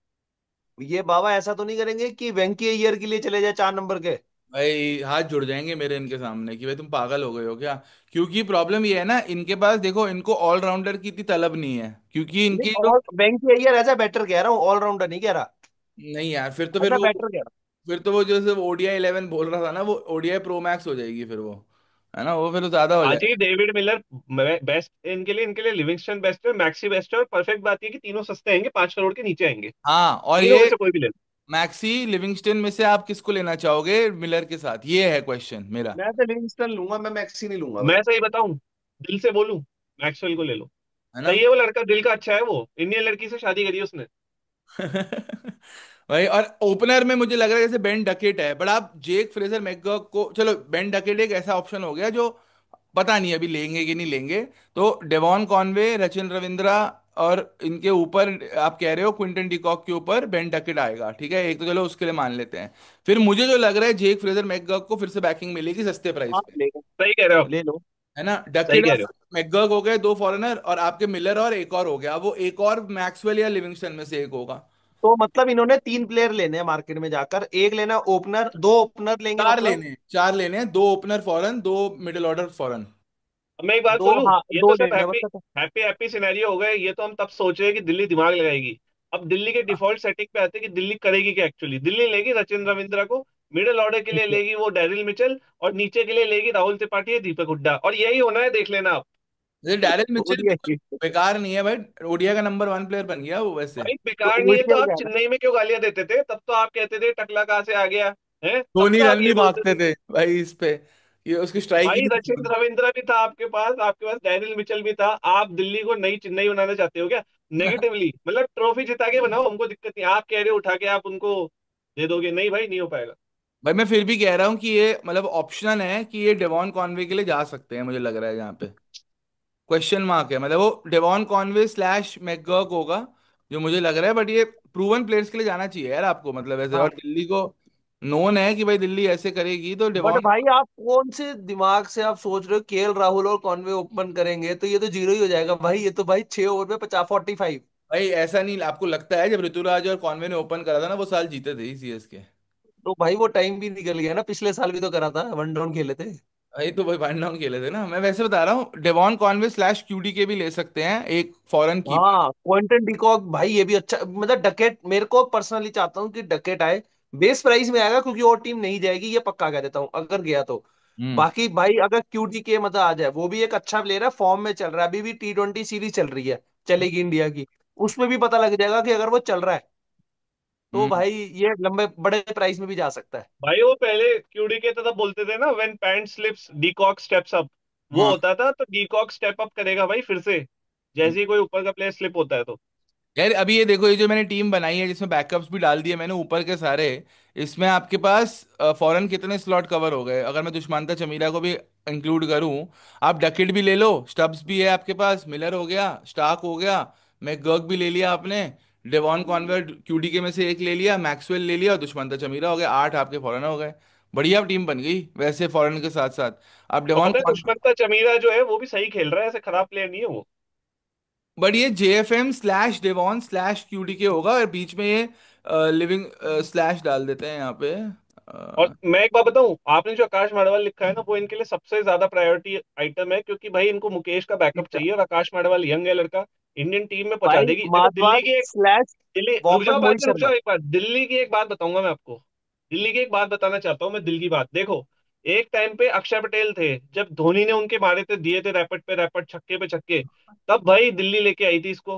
ये बाबा ऐसा तो नहीं करेंगे कि वेंकी अय्यर के लिए चले जाए 4 नंबर के। भाई हाथ जुड़ जाएंगे मेरे इनके सामने कि भाई तुम पागल हो गए हो क्या। क्योंकि प्रॉब्लम ये है ना, इनके पास देखो, इनको ऑलराउंडर की इतनी तलब नहीं है, क्योंकि नहीं, इनकी जो। और वेंकी अय्यर एज ए बैटर कह रहा हूँ, ऑलराउंडर नहीं कह रहा। नहीं यार, फिर तो एज फिर ए वो, बैटर कह रहा फिर तो वो जो ODI 11 बोल रहा था ना, वो ODI प्रो मैक्स हो जाएगी फिर वो, है ना, वो फिर तो ज्यादा हो हाँ जी, जाएगा। डेविड मिलर बेस्ट इनके लिए लिविंगस्टन बेस्ट है, मैक्सी बेस्ट है, और परफेक्ट बात ये कि तीनों सस्ते आएंगे, 5 करोड़ के नीचे आएंगे, हाँ, और तीनों में ये से कोई भी ले लो। मैक्सी लिविंगस्टन में से आप किसको लेना चाहोगे मिलर के साथ, ये है क्वेश्चन मेरा। मैं तो लिविंगस्टन लूंगा, मैं मैक्सी नहीं लूंगा मैं भाई। सही बताऊं, दिल से बोलूं, मैक्सवेल को ले लो। है ना। सही है, वो लड़का दिल का अच्छा है, वो इंडियन लड़की से शादी करी है उसने। भाई, और ओपनर में मुझे लग रहा है जैसे बेन डकेट है, बट आप जेक फ्रेजर मैकगॉग को, चलो बेन डकेट एक ऐसा ऑप्शन हो गया जो पता नहीं अभी लेंगे कि नहीं लेंगे। तो डेवॉन कॉनवे, रचिन रविंद्रा, और इनके ऊपर आप कह रहे हो क्विंटन डिकॉक के ऊपर बेन डकेट आएगा, ठीक है, एक तो चलो उसके लिए मान लेते हैं। फिर मुझे जो लग रहा है, जेक फ्रेजर मैकगॉग को फिर से बैकिंग मिलेगी सस्ते प्राइस हाँ पे, ले लो, सही कह रहे हो, ले लो। है ना। सही डकेट कह और रहे हो। मैकगर्क हो गए दो फॉरेनर, और आपके मिलर और एक और हो गया, वो एक और मैक्सवेल या लिविंगस्टन में से एक होगा। तो मतलब इन्होंने 3 प्लेयर लेने हैं मार्केट में जाकर, एक लेना ओपनर, 2 ओपनर लेंगे चार मतलब। लेने हैं, 4 लेने हैं, 2 ओपनर फॉरन, 2 मिडिल ऑर्डर फॉरन। अब मैं एक बात दो, बोलूं, हाँ ये तो दो सब लेने हैं हैप्पी मतलब। हैप्पी हैप्पी सिनेरियो हो गए, ये तो हम तब सोच रहे हैं कि दिल्ली दिमाग लगाएगी। अब दिल्ली के डिफॉल्ट सेटिंग पे आते हैं कि दिल्ली करेगी क्या एक्चुअली। दिल्ली लेगी सचिन रविंद्रा को, मिडिल ऑर्डर के लिए लेगी वो डैरिल मिचेल, और नीचे के लिए लेगी राहुल त्रिपाठी या दीपक हुड्डा, और यही होना है, देख लेना आप। जैसे डैरेन मिचेल भी ओडीआई। बेकार नहीं है भाई, ओडिया का नंबर 1 प्लेयर बन गया वो वैसे। भाई तो बेकार नहीं है, तो उल्टे आप कह रहा चेन्नई में क्यों गालियां देते थे? तब तो आप कहते थे टकला कहाँ से आ गया, है तब धोनी तो आप रन ये भी बोलते भागते थे। थे भाई इस पे, ये उसकी स्ट्राइक ही भाई नहीं रचिन थी। रविंद्र भी था आपके पास डैनियल मिचेल भी था। आप दिल्ली को नई चेन्नई बनाना चाहते हो क्या? नेगेटिवली मतलब ट्रॉफी जिता के बनाओ, हमको दिक्कत नहीं। आप कह रहे हो उठा के आप उनको दे दोगे, नहीं भाई नहीं हो पाएगा। भाई मैं फिर भी कह रहा हूँ कि ये मतलब ऑप्शन है कि ये डेवॉन कॉनवे के लिए जा सकते हैं, मुझे लग रहा है यहाँ पे क्वेश्चन मार्क है, मतलब वो डेवॉन कॉनवे स्लैश मैकगर्क होगा जो मुझे लग रहा है, बट ये प्रूवन प्लेयर्स के लिए जाना चाहिए यार आपको, मतलब ऐसे, और हाँ, दिल्ली को नोन है कि भाई दिल्ली ऐसे करेगी तो बट डेवॉन। भाई आप कौन से दिमाग से आप सोच रहे हो केएल राहुल और कॉनवे ओपन करेंगे? तो ये तो जीरो ही हो जाएगा भाई, ये तो भाई 6 ओवर में 50, 45। भाई ऐसा नहीं आपको लगता है, जब ऋतुराज और कॉनवे ने ओपन करा था ना वो साल जीते थे सीएसके। तो भाई वो टाइम भी निकल गया ना, पिछले साल भी तो करा था, वन डाउन खेले थे। भाई तो भाई वन डाउन खेले थे ना, मैं वैसे बता रहा हूँ डेवॉन कॉनवे स्लैश क्यूडी के भी ले सकते हैं, एक फॉरेन कीपर। हाँ, क्विंटन डिकॉक भाई ये भी अच्छा, मतलब डकेट मेरे को पर्सनली चाहता हूँ कि डकेट आए। बेस प्राइस में आएगा क्योंकि और टीम नहीं जाएगी, ये पक्का कह देता हूँ अगर गया तो। हम्म। बाकी भाई अगर क्यूटी के मतलब आ जाए, वो भी एक अच्छा प्लेयर है, फॉर्म में चल रहा है, अभी भी T20 सीरीज चल रही है, चलेगी इंडिया की। उसमें भी पता लग जाएगा कि अगर वो चल रहा है तो हम्म। भाई ये लंबे बड़े प्राइस में भी जा सकता है। भाई वो पहले क्यूडी के तब बोलते थे ना, when pant slips de Kock steps up. वो हाँ होता था तो डीकॉक स्टेप अप करेगा भाई फिर से, जैसे ही कोई ऊपर का प्लेयर स्लिप होता है तो। यार अभी ये देखो, ये जो मैंने टीम बनाई है जिसमें बैकअप्स भी डाल दिए मैंने ऊपर के सारे, इसमें आपके पास फॉरेन कितने स्लॉट कवर हो गए अगर मैं दुष्मंता चमीरा को भी इंक्लूड करूं। आप डकिट भी ले लो, स्टब्स भी है आपके पास, मिलर हो गया, स्टार्क हो गया, मैकगर्क भी ले लिया आपने, डेवॉन कॉन्वर क्यूडी के में से एक ले लिया, मैक्सवेल ले लिया और दुष्मंता चमीरा हो गया, 8 आपके फॉरेन हो गए। बढ़िया टीम बन गई वैसे फॉरेन के साथ साथ। आप और डेवॉन पता है कॉन्वर, दुष्मंता चमीरा जो है वो भी सही खेल रहा है, ऐसे खराब प्लेयर नहीं है वो। बट ये जेएफएम स्लैश डेवॉन स्लैश क्यूडी के होगा, और बीच में ये लिविंग स्लैश डाल देते हैं यहाँ पे। और मैं एक बात बताऊं, आपने जो आकाश माड़वाल लिखा है ना, वो इनके लिए सबसे ज्यादा प्रायोरिटी आइटम है, क्योंकि भाई इनको मुकेश का बैकअप चाहिए और आकाश माड़वाल यंग है लड़का, इंडियन टीम में पहुंचा भाई देगी। देखो दिल्ली मारवाड़ की, स्लैश दिल्ली रुक वापस जाओ बाद मोहित में, रुक शर्मा। जाओ एक बार, दिल्ली की एक बात बताऊंगा मैं आपको। दिल्ली की एक बात बताना चाहता हूँ मैं, दिल की बात देखो। एक टाइम पे अक्षर पटेल थे, जब धोनी ने उनके मारे थे, दिए थे रैपट पे रैपट, छक्के पे छक्के, तब भाई दिल्ली लेके आई थी इसको।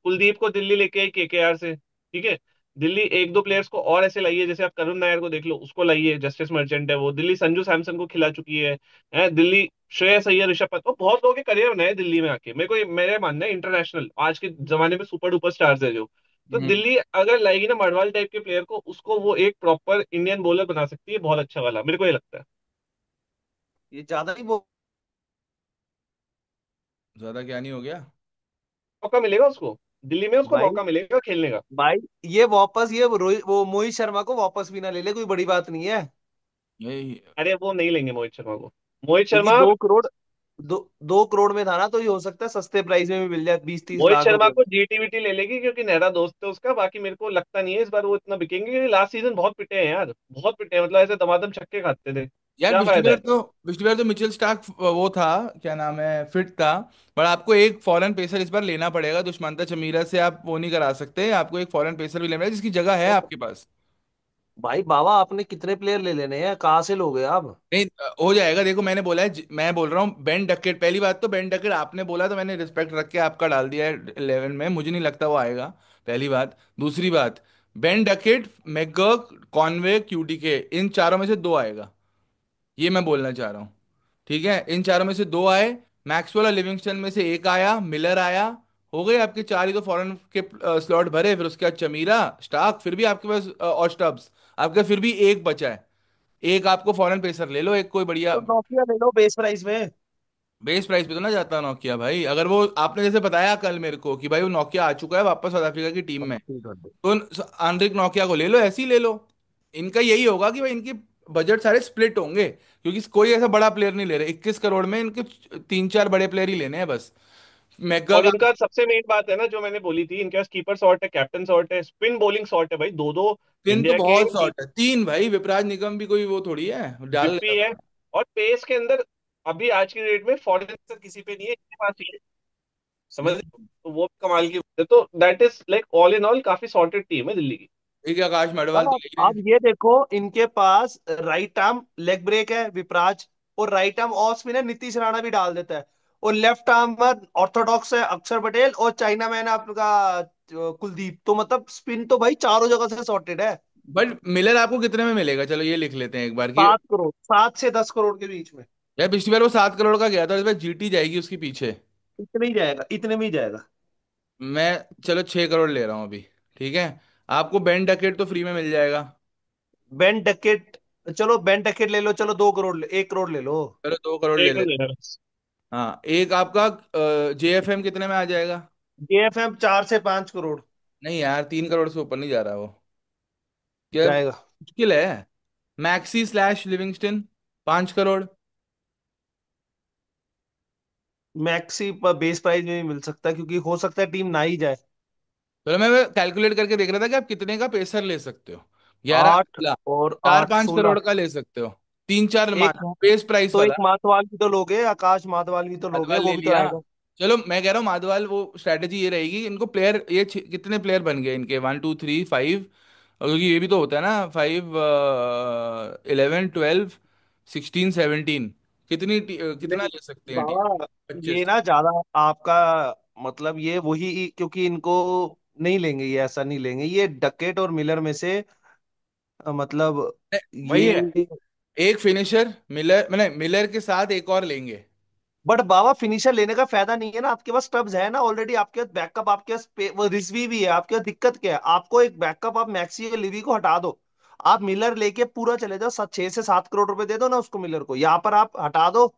कुलदीप को दिल्ली लेके आई केकेआर से, ठीक है। दिल्ली एक दो प्लेयर्स को और ऐसे लाइए, जैसे आप करुण नायर को देख लो, उसको लाइए, जस्टिस मर्चेंट है वो। दिल्ली संजू सैमसन को खिला चुकी है दिल्ली। श्रेयस अय्यर, ऋषभ पंत, वो बहुत लोगों के करियर बनाए दिल्ली में आके। मेरे को मेरे मानना है इंटरनेशनल आज के जमाने में सुपर डुपर स्टार्स है जो। तो हम्म। दिल्ली अगर लाएगी ना मडवाल टाइप के प्लेयर को, उसको वो एक प्रॉपर इंडियन बॉलर बना सकती है, बहुत अच्छा वाला, मेरे को ये लगता है। ये ज्यादा ही वो। ज्यादा क्या नहीं हो गया। मौका मिलेगा उसको, दिल्ली में उसको भाई मौका मिलेगा खेलने का। भाई ये वापस ये रोहित वो मोहित शर्मा को वापस भी ना ले ले, कोई बड़ी बात नहीं है। यही। अरे वो नहीं लेंगे मोहित शर्मा को। मोहित क्योंकि शर्मा, 2 करोड़, 2 करोड़ में था ना, तो ये हो सकता है सस्ते प्राइस में भी मिल जाए, 20, 30 लाख शर्मा रुपए को में। जीटीवीटी ले लेगी क्योंकि नेहरा दोस्त है उसका। बाकी मेरे को लगता नहीं है इस बार वो इतना बिकेंगे, क्योंकि लास्ट सीजन बहुत पिटे हैं यार, बहुत पिटे हैं, मतलब ऐसे दमादम छक्के खाते थे, यार क्या फायदा है। पिछली बार तो मिचेल स्टार्क वो था, क्या नाम है, फिट था। पर आपको एक फॉरेन पेसर इस बार लेना पड़ेगा, दुष्मंता चमीरा से आप वो नहीं करा सकते, आपको एक फॉरेन पेसर भी लेना पड़ेगा जिसकी जगह है तो आपके पास। भाई बाबा आपने कितने प्लेयर ले लेने हैं, कहाँ से लोगे आप? नहीं हो जाएगा, देखो मैंने बोला है, मैं बोल रहा हूँ बेन डकेट, पहली बात तो बेन डकेट आपने बोला तो मैंने रिस्पेक्ट रख के आपका डाल दिया है 11 में, मुझे नहीं लगता वो आएगा, पहली बात। दूसरी बात, बेन डकेट, मैकगर्क, कॉनवे, क्यूटीके, इन चारों में से दो आएगा, ये मैं बोलना चाह रहा हूँ। ठीक है, इन चारों में से दो आए, मैक्सवेल और लिविंगस्टन में से एक आया, मिलर आया, हो गए आपके चार ही तो फॉरेन के स्लॉट भरे, फिर उसके बाद चमीरा, स्टार्क, फिर भी आपके पास और स्टब्स, आपका फिर भी एक बचा है। एक आपको फॉरेन पेसर ले लो, एक कोई बढ़िया। तो नोकिया ले लो बेस प्राइस में। बेस प्राइस पे तो ना जाता नोकिया भाई, अगर वो आपने जैसे बताया कल मेरे को कि भाई वो नोकिया आ चुका है वापस साउथ अफ्रीका की टीम में, T20। तो आंद्रिक नोकिया को ले लो, ऐसे ही ले लो। इनका यही होगा कि भाई इनकी बजट सारे स्प्लिट होंगे, क्योंकि कोई ऐसा बड़ा प्लेयर नहीं ले रहे, 21 करोड़ में इनके 3 4 बड़े प्लेयर ही लेने हैं बस। मैगा और का इनका सबसे मेन बात है ना जो मैंने बोली थी, इनके पास कीपर शॉट है, कैप्टन शॉट है, स्पिन बॉलिंग शॉट है भाई, दो दो स्पिन तो इंडिया के। बहुत शॉर्ट है, तीन भाई, विपराज निगम भी कोई वो थोड़ी है डाल विप्पी लेगा है, पूरा। और पेस के अंदर अभी आज की डेट में फॉरेनर किसी पे नहीं है, इनके पास ही है। समझ रहे हो? तो वो भी कमाल की बात है। तो that is like all in all काफी सॉर्टेड टीम है दिल्ली की। ठीक है, आकाश मडवाल तो अब ले ही अब रहे। ये देखो, इनके पास राइट आर्म लेग ब्रेक है विपराज, और right arm off spinner Nitish Rana भी डाल देता है, और लेफ्ट आर्मर ऑर्थोडॉक्स है अक्षर पटेल, और चाइना मैन है आपका कुलदीप। तो मतलब स्पिन तो भाई चारों जगह से सॉर्टेड है। बट मिलर आपको कितने में मिलेगा, चलो ये लिख लेते हैं एक बार कि। 7 करोड़, 7 से 10 करोड़ के बीच में। यार पिछली बार वो 7 करोड़ का गया था, इस बार जीटी जाएगी उसके पीछे। इतने ही जाएगा, इतने में ही जाएगा। मैं चलो 6 करोड़ ले रहा हूँ अभी। ठीक है। आपको बेन डकेट तो फ्री में मिल जाएगा। बेन डकेट, चलो बेन डकेट ले लो, चलो 2 करोड़ 1 करोड़ ले लो। चलो 2 करोड़ ले एक ले। लेना बस। हाँ, एक आपका जेएफएम कितने में आ जाएगा। जेएफएम 4 से 5 करोड़ नहीं यार, 3 करोड़ से ऊपर नहीं जा रहा वो। क्या जाएगा। मुश्किल है। Maxi slash Livingstone 5 crore. Maxi पर बेस प्राइस में भी मिल सकता है, क्योंकि हो सकता है टीम ना ही जाए। चलो मैं कैलकुलेट करके देख रहा था कि आप कितने का पेसर ले सकते हो। 8 11 और चार आठ पांच 16। करोड़ का ले सकते हो। 3 4 एक बेस प्राइस तो एक वाला। माथवाल भी तो लोगे, आकाश माथवाल भी तो लोगे, माधवाल वो ले भी तो लिया। आएगा। चलो मैं कह रहा हूँ माधवाल, वो स्ट्रैटेजी ये रहेगी कि इनको प्लेयर ये कितने प्लेयर बन गए इनके, 1 2 3 5। क्योंकि ये भी तो होता है ना, 5 11 12 16 17। कितना नहीं ले सकते हैं टीम। बाबा, ये 25। ना ज्यादा आपका मतलब ये वही, क्योंकि इनको नहीं लेंगे, ये ऐसा नहीं लेंगे ये डकेट और मिलर में से, मतलब वही ये। है। एक फिनिशर मिलर, मैंने मिलर के साथ एक और लेंगे। बट बाबा फिनिशर लेने का फायदा नहीं है ना, आपके पास स्टब्स है ना ऑलरेडी, आपके पास बैकअप, आपके पास वो रिजवी भी है आपके पास। दिक्कत क्या है, आपको एक बैकअप, आप मैक्सी और लिवी को हटा दो, आप मिलर लेके पूरा चले जाओ, 6 से 7 करोड़ रुपए दे दो ना उसको, मिलर को यहाँ पर आप हटा दो।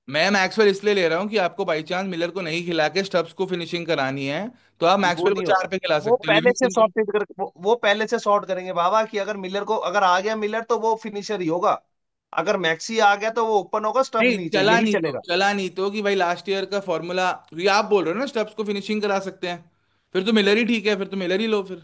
मैं मैक्सवेल इसलिए ले रहा हूँ कि आपको बाई चांस मिलर को नहीं खिला के स्टब्स को फिनिशिंग करानी है, तो आप वो मैक्सवेल को नहीं चार होगा, पे खिला वो सकते हो, पहले से लिविंगस्टन को। सॉर्टेड कर, वो पहले से सॉर्ट करेंगे बाबा, कि अगर मिलर को, अगर आ गया मिलर तो वो फिनिशर ही होगा, अगर मैक्सी आ गया तो वो ओपन होगा, स्टब्स नहीं नीचे, चला यही नहीं तो, चलेगा। चला नहीं तो कि भाई लास्ट ईयर का फॉर्मूला, क्योंकि आप बोल रहे हो ना स्टब्स को फिनिशिंग करा सकते हैं, फिर तो मिलर ही ठीक है, फिर तो मिलर ही लो फिर।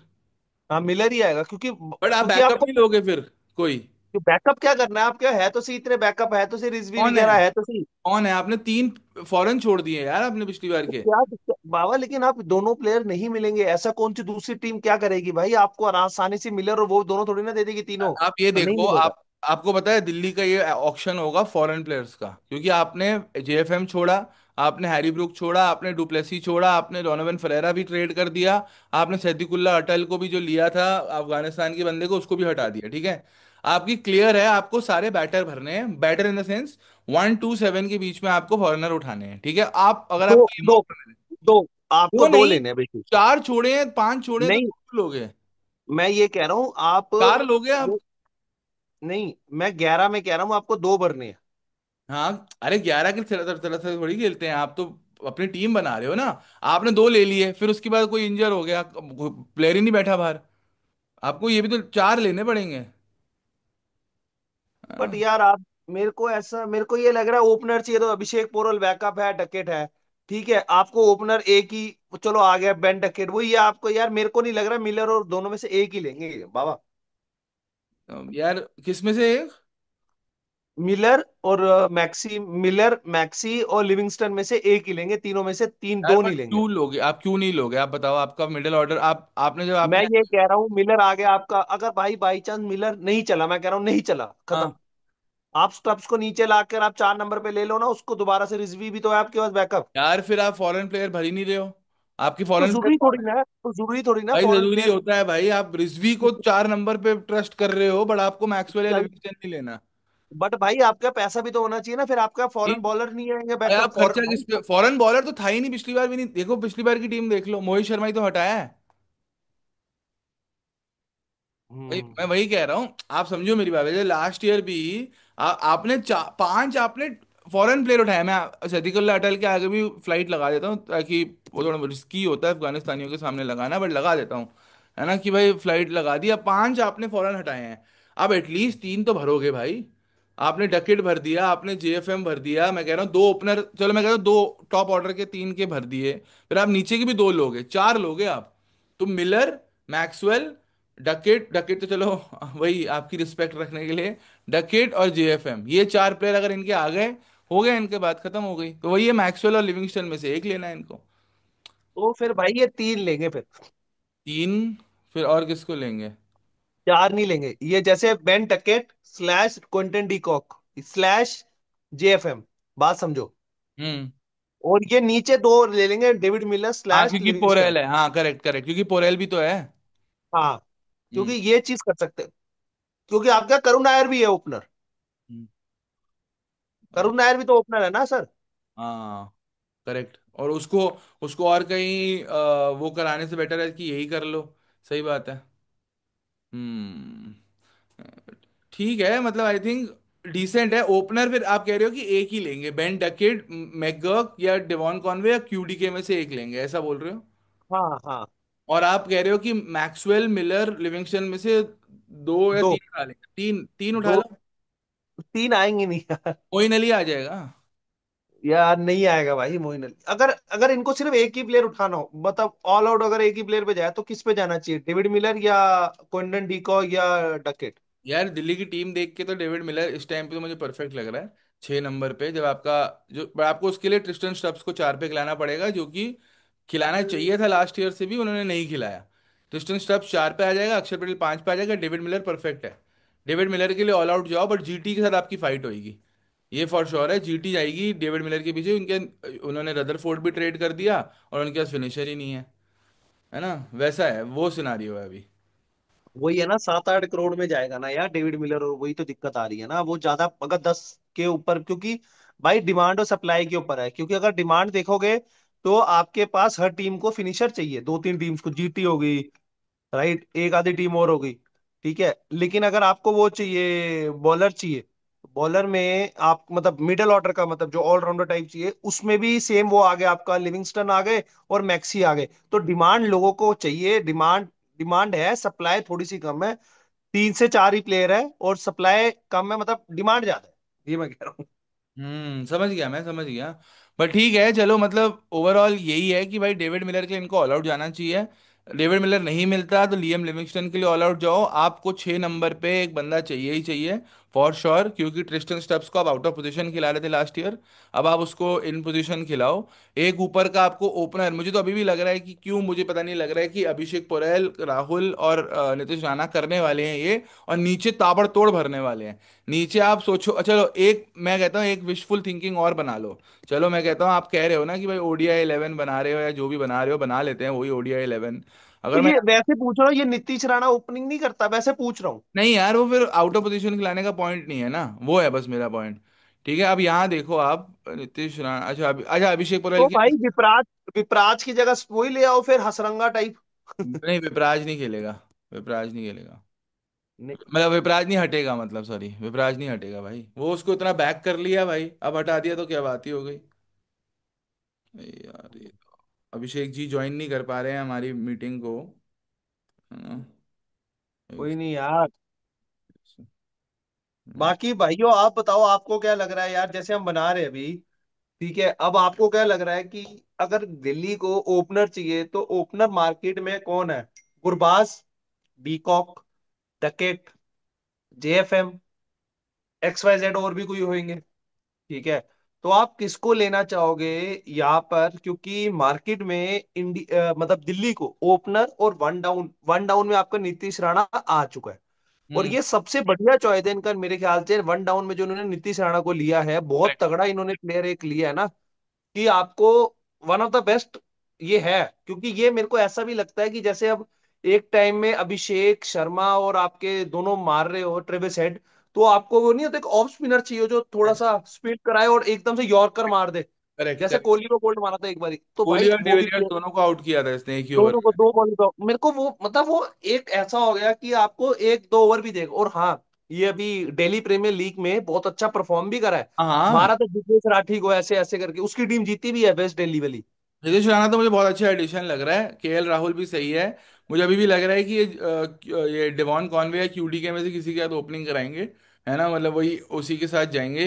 हाँ मिलर ही आएगा, क्योंकि बट आप क्योंकि बैकअप आपको नहीं लोगे फिर कोई। बैकअप क्या करना है, आपके है तो सही, इतने बैकअप है तो सही, रिजवी कौन है, वगैरह है तो सही। कौन है, आपने 3 फॉरेन छोड़ दिए यार आपने पिछली बार तो के। क्या दिक्कत बाबा, लेकिन आप दोनों प्लेयर नहीं मिलेंगे, ऐसा कौन सी दूसरी टीम क्या करेगी भाई, आपको आसानी से मिलर और वो दोनों थोड़ी ना दे देगी तीनों। आप ये नहीं देखो, मिलेगा। आपको पता है दिल्ली का ये ऑक्शन होगा फॉरेन प्लेयर्स का, क्योंकि आपने जेएफएम छोड़ा, आपने हैरी ब्रूक छोड़ा, आपने डुप्लेसी छोड़ा, आपने डोनोवन फरेरा भी ट्रेड कर दिया, आपने सैदिकुल्ला अटल को भी जो लिया था अफगानिस्तान के बंदे को, उसको भी हटा दिया। ठीक है। आपकी क्लियर है, आपको सारे बैटर भरने हैं, बैटर इन द सेंस 1 2 7 के बीच में आपको फॉरेनर उठाने हैं। ठीक है, आप अगर दो, आपको ये दो, मौका मिले। दो, आपको वो दो नहीं, लेने हैं बेशक। 4 छोड़े हैं, 5 छोड़े हैं, तो नहीं, 2 लोगे। मैं ये कह रहा हूँ आप 4 लोगे आप। नहीं, मैं 11 में कह रहा हूँ आपको दो भरने हैं। हाँ अरे 11 की तरह तरह से थोड़ी खेलते हैं, आप तो अपनी टीम बना रहे हो ना। आपने 2 ले लिए, फिर उसके बाद कोई इंजर हो गया, प्लेयर ही नहीं बैठा बाहर, आपको ये भी तो 4 लेने पड़ेंगे। बट हाँ। यार आप, मेरे को ये लग रहा है ओपनर चाहिए तो अभिषेक पोरल बैकअप है, डकेट है, ठीक है, आपको ओपनर एक ही, चलो आ गया बेन डकेट, वही है आपको यार, मेरे को नहीं लग रहा मिलर और दोनों में से एक ही लेंगे बाबा। यार किस में से एक। मिलर और मैक्सी, मिलर मैक्सी और लिविंगस्टन में से एक ही लेंगे, तीनों में से तीन, यार दो पर नहीं लेंगे। क्यों लोगे आप, क्यों नहीं लोगे आप बताओ, आपका मिडिल ऑर्डर, आपने जब मैं आपने। ये कह रहा हूँ मिलर आ गया आपका, अगर भाई बाई चांस मिलर नहीं चला, मैं कह रहा हूँ नहीं चला, खत्म, हाँ आप स्टब्स को नीचे लाकर आप 4 नंबर पे ले लो ना उसको, दोबारा से रिजवी भी तो है आपके पास बैकअप। यार, फिर आप फॉरेन प्लेयर भर ही नहीं रहे हो, आपकी तो फॉरेन प्लेयर जरूरी थोड़ी कौन है। ना, तो जरूरी थोड़ी ना भाई फॉरेन जरूरी प्लेयर। होता है भाई, आप रिजवी को 4 नंबर पे ट्रस्ट कर रहे हो, बट आपको मैक्सवेल या चल, लिविंगस्टन नहीं लेना। बट भाई आपका पैसा भी तो होना चाहिए ना, फिर आपका फॉरेन बॉलर नहीं आएंगे भाई बैकअप आप खर्चा फॉरन किस भाई। पे, फॉरेन बॉलर तो था ही नहीं पिछली बार भी, नहीं देखो पिछली बार की टीम देख लो, मोहित शर्मा ही तो हटाया है। भाई हम्म। मैं वही कह रहा हूँ, आप समझो मेरी बात, जैसे लास्ट ईयर भी आपने 5 आपने फॉरेन प्लेयर उठाए। मैं सदीकुल्ला अटल के आगे भी फ्लाइट लगा देता हूँ, ताकि वो थोड़ा रिस्की होता है अफगानिस्तानियों के सामने लगाना, बट लगा देता हूँ, है ना, कि भाई फ्लाइट लगा दी। अब 5 आपने फॉरेन हटाए हैं, अब एटलीस्ट 3 तो भरोगे भाई। आपने डकेट भर दिया, आपने जेएफएम भर दिया, मैं कह रहा हूँ 2 ओपनर, चलो मैं कह रहा हूँ 2 टॉप ऑर्डर के 3 के भर दिए, फिर आप नीचे के भी 2 लोगे, 4 लोगे आप। तो मिलर, मैक्सवेल, डकेट, डकेट तो चलो वही आपकी रिस्पेक्ट रखने के लिए, डकेट और जेएफएम, ये 4 प्लेयर अगर इनके आ गए, हो गए, इनके बाद खत्म हो गई, तो वही है, मैक्सवेल और लिविंगस्टन में से एक लेना है इनको। तो फिर भाई ये तीन लेंगे फिर, 3। फिर और किसको लेंगे। चार नहीं लेंगे, ये जैसे Ben Duckett slash Quinton de Kock slash JFM, बात समझो। हम्म। और ये नीचे दो ले लेंगे, डेविड मिलर हाँ स्लैश क्योंकि लिविंगस्टन। पोरेल है, हाँ करेक्ट करेक्ट, क्योंकि पोरेल भी तो है। हाँ, हम्म। क्योंकि ये चीज कर सकते हैं। क्योंकि आपका करुण नायर भी है ओपनर। हम्म। करुण नायर भी तो ओपनर है ना सर। हाँ, करेक्ट। और उसको उसको और कहीं वो कराने से बेटर है कि यही कर लो। सही बात है। हम्म। ठीक है, मतलब आई थिंक डिसेंट है ओपनर। फिर आप कह रहे हो कि एक ही लेंगे, बेन डकेट, मैकगर्क या डेवॉन कॉनवे या क्यूडीके में से एक लेंगे, ऐसा बोल रहे हो? हाँ हाँ। और आप कह रहे हो कि मैक्सवेल, मिलर, लिविंगस्टन में से दो या दो। तीन उठा लेंगे, तीन तीन उठा दो। लो। तीन आएंगे नहीं यार। मोइन अली आ जाएगा। यार नहीं आएगा भाई मोइन अली। अगर अगर इनको सिर्फ एक ही प्लेयर उठाना हो, मतलब ऑल आउट अगर एक ही प्लेयर पे जाए, तो किस पे जाना चाहिए? डेविड मिलर या क्विंटन डीकॉक या डकेट? यार दिल्ली की टीम देख के तो डेविड मिलर इस टाइम पे तो मुझे परफेक्ट लग रहा है। 6 नंबर पे जब आपका, जो पर आपको उसके लिए ट्रिस्टन स्टब्स को 4 पे खिलाना पड़ेगा, जो कि खिलाना चाहिए था लास्ट ईयर से भी, उन्होंने नहीं खिलाया। ट्रिस्टन स्टब्स 4 पे आ जाएगा, अक्षर पटेल 5 पे आ जाएगा, डेविड मिलर परफेक्ट है। डेविड मिलर के लिए ऑल आउट जाओ, बट जीटी के साथ आपकी फाइट होगी। ये फॉर श्योर है, जीटी जाएगी डेविड मिलर के पीछे। उनके उन्होंने रदरफोर्ड भी ट्रेड कर दिया, और उनके पास फिनिशर ही नहीं है ना? वैसा है, वो सिनारियो है अभी। वही है ना, 7-8 करोड़ में जाएगा ना यार डेविड मिलर, और वही तो दिक्कत आ रही है ना। वो ज्यादा अगर 10 के ऊपर, क्योंकि भाई डिमांड और सप्लाई के ऊपर है। क्योंकि अगर डिमांड देखोगे तो आपके पास हर टीम को फिनिशर चाहिए, 2-3 टीम्स को। जीटी हो गई, राइट, एक आधी टीम और हो गई, ठीक है। लेकिन अगर आपको वो चाहिए, बॉलर चाहिए, बॉलर में आप मतलब मिडल ऑर्डर का, मतलब जो ऑलराउंडर टाइप चाहिए, उसमें भी सेम वो आ गए, आपका लिविंगस्टन आ गए और मैक्सी आ गए। तो डिमांड लोगों को चाहिए, डिमांड डिमांड है, सप्लाई थोड़ी सी कम है। 3 से 4 ही प्लेयर है और सप्लाई कम है, मतलब डिमांड ज्यादा है, ये मैं कह रहा हूँ। समझ गया, मैं समझ गया। पर ठीक है, चलो, मतलब ओवरऑल यही है कि भाई डेविड मिलर के इनको ऑल आउट जाना चाहिए। डेविड मिलर नहीं मिलता तो लियम लिविंगस्टन के लिए ऑल आउट जाओ। आपको 6 नंबर पे एक बंदा चाहिए ही चाहिए, फॉर श्योर, क्योंकि ट्रिस्टन स्टब्स को आप आउट ऑफ पोजीशन खिला रहे थे लास्ट ईयर। अब आप उसको इन पोजीशन खिलाओ। एक ऊपर का आपको ओपनर, मुझे तो अभी भी लग रहा है कि क्यों, मुझे पता नहीं, लग रहा है कि अभिषेक पुरेल, राहुल और नीतीश राणा करने वाले हैं ये, और नीचे ताबड़तोड़ भरने वाले हैं। नीचे आप सोचो, चलो एक मैं कहता हूँ एक विशफुल थिंकिंग और बना लो। चलो मैं कहता हूँ, आप कह रहे हो ना कि भाई ओडीआई 11 बना रहे हो या जो भी बना रहे हो, बना लेते हैं वही ओडीआई 11। तो अगर मैं, ये वैसे पूछ रहा हूँ, ये नीतीश राणा ओपनिंग नहीं करता, वैसे पूछ रहा हूँ। नहीं यार, वो फिर आउट ऑफ पोजीशन खिलाने का पॉइंट नहीं है ना, वो है बस मेरा पॉइंट। ठीक है, अब यहाँ देखो आप, नीतीश राणा, अच्छा अच्छा, अभिषेक पुरेल तो की, भाई विपराज, विपराज की जगह वही ले आओ फिर, हसरंगा टाइप। नहीं विपराज नहीं खेलेगा। विपराज नहीं खेलेगा। मतलब विपराज नहीं हटेगा, मतलब सॉरी, विपराज नहीं हटेगा भाई, वो उसको इतना बैक कर लिया भाई, अब हटा दिया तो क्या बात ही हो गई। यार ये तो अभिषेक जी ज्वाइन नहीं कर पा रहे हैं हमारी मीटिंग को, है ना? एक कोई नहीं यार। मिनट। बाकी भाइयों आप बताओ, आपको क्या लग रहा है यार, जैसे हम बना रहे हैं अभी, ठीक है, अब आपको क्या लग रहा है कि अगर दिल्ली को ओपनर चाहिए तो ओपनर मार्केट में कौन है? गुरबाज, डीकॉक, डकेट, जेएफएम, XYZ, और भी कोई होंगे, ठीक है। तो आप किसको लेना चाहोगे यहाँ पर? क्योंकि मार्केट में मतलब दिल्ली को ओपनर और वन डाउन में आपका नीतीश राणा आ चुका है। और हम्म। ये सबसे बढ़िया चॉइस है इनका मेरे ख्याल से। वन डाउन में जो उन्होंने नीतीश राणा को लिया है, बहुत Correct. तगड़ा इन्होंने प्लेयर एक लिया है ना, कि आपको वन ऑफ द बेस्ट ये है। क्योंकि ये मेरे को ऐसा भी लगता है कि जैसे अब एक टाइम में अभिषेक शर्मा और आपके दोनों मार रहे हो ट्रेविस हेड, तो आपको वो नहीं होता, एक ऑफ स्पिनर चाहिए जो थोड़ा सा स्पीड कराए और एकदम से यॉर्कर मार दे। करेक्ट जैसे करेक्ट। कोहली को बोल्ट मारा था एक बारी, तो कोहली भाई और वो भी डिविलियर्स प्लेयर, दोनों को आउट किया था इसने एक ही ओवर दोनों को में। 2 बॉल तो मेरे को वो मतलब वो एक ऐसा हो गया कि आपको 1-2 ओवर भी देगा। और हाँ, ये अभी दिल्ली प्रीमियर लीग में बहुत अच्छा परफॉर्म भी करा है। हाँ हाँ। मारा था जितेश राठी को ऐसे ऐसे करके, उसकी टीम जीती भी है, वेस्ट दिल्ली वाली। नीतीश राणा तो मुझे बहुत अच्छा एडिशन लग रहा है, केएल राहुल भी सही है। मुझे अभी भी लग रहा है कि ये डेवॉन कॉनवे या क्यूडीके में से किसी के साथ ओपनिंग कराएंगे, है ना? मतलब वही उसी के साथ जाएंगे।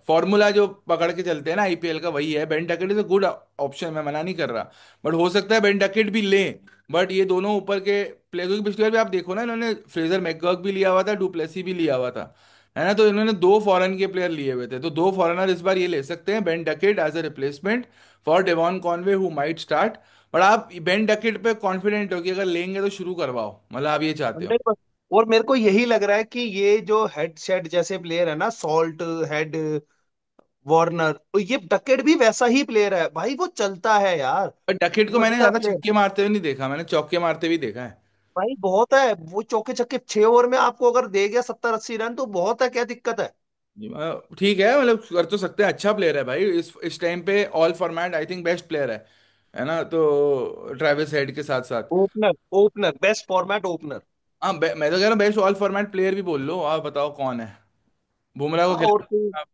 फॉर्मूला जो पकड़ के चलते हैं ना आईपीएल का, वही है। Ben Duckett is a good option, मैं मना नहीं कर रहा, बट हो सकता है बेन डकेट भी ले। बट ये दोनों ऊपर के प्लेयर, क्योंकि पिछली बार भी आप देखो ना, इन्होंने फ्रेजर मैकगर्क भी लिया हुआ था, डुप्लेसी भी लिया हुआ था, है ना? तो इन्होंने दो फॉरेन के प्लेयर लिए हुए थे, तो दो फॉरेनर इस बार ये ले सकते हैं, Ben Duckett as a replacement for Devon Conway who might start. पर आप बेन डकेट पे कॉन्फिडेंट हो कि अगर लेंगे तो शुरू करवाओ, मतलब आप ये चाहते हो? 100%। और मेरे को यही लग रहा है कि ये जो हेड सेट जैसे प्लेयर है ना, सॉल्ट, हेड, वार्नर, तो ये डकेट भी वैसा ही प्लेयर है भाई, वो चलता है यार, पर डकेट को मैंने बढ़िया ज्यादा प्लेयर। छक्के मारते हुए नहीं देखा, मैंने चौके मारते हुए देखा है। भाई बहुत है वो, चौके छक्के 6 ओवर में आपको अगर दे गया 70-80 रन तो बहुत है, क्या दिक्कत है। ठीक है, मतलब कर तो सकते हैं, अच्छा प्लेयर है भाई, इस टाइम पे all format I think best player है ना, तो ट्रेविस हेड के साथ साथ। Opener, opener best format opener. हाँ, मैं तो कह रहा हूँ बेस्ट ऑल फॉर्मेट प्लेयर भी बोल लो, आप बताओ कौन है। बुमराह को हाँ और तो खिला,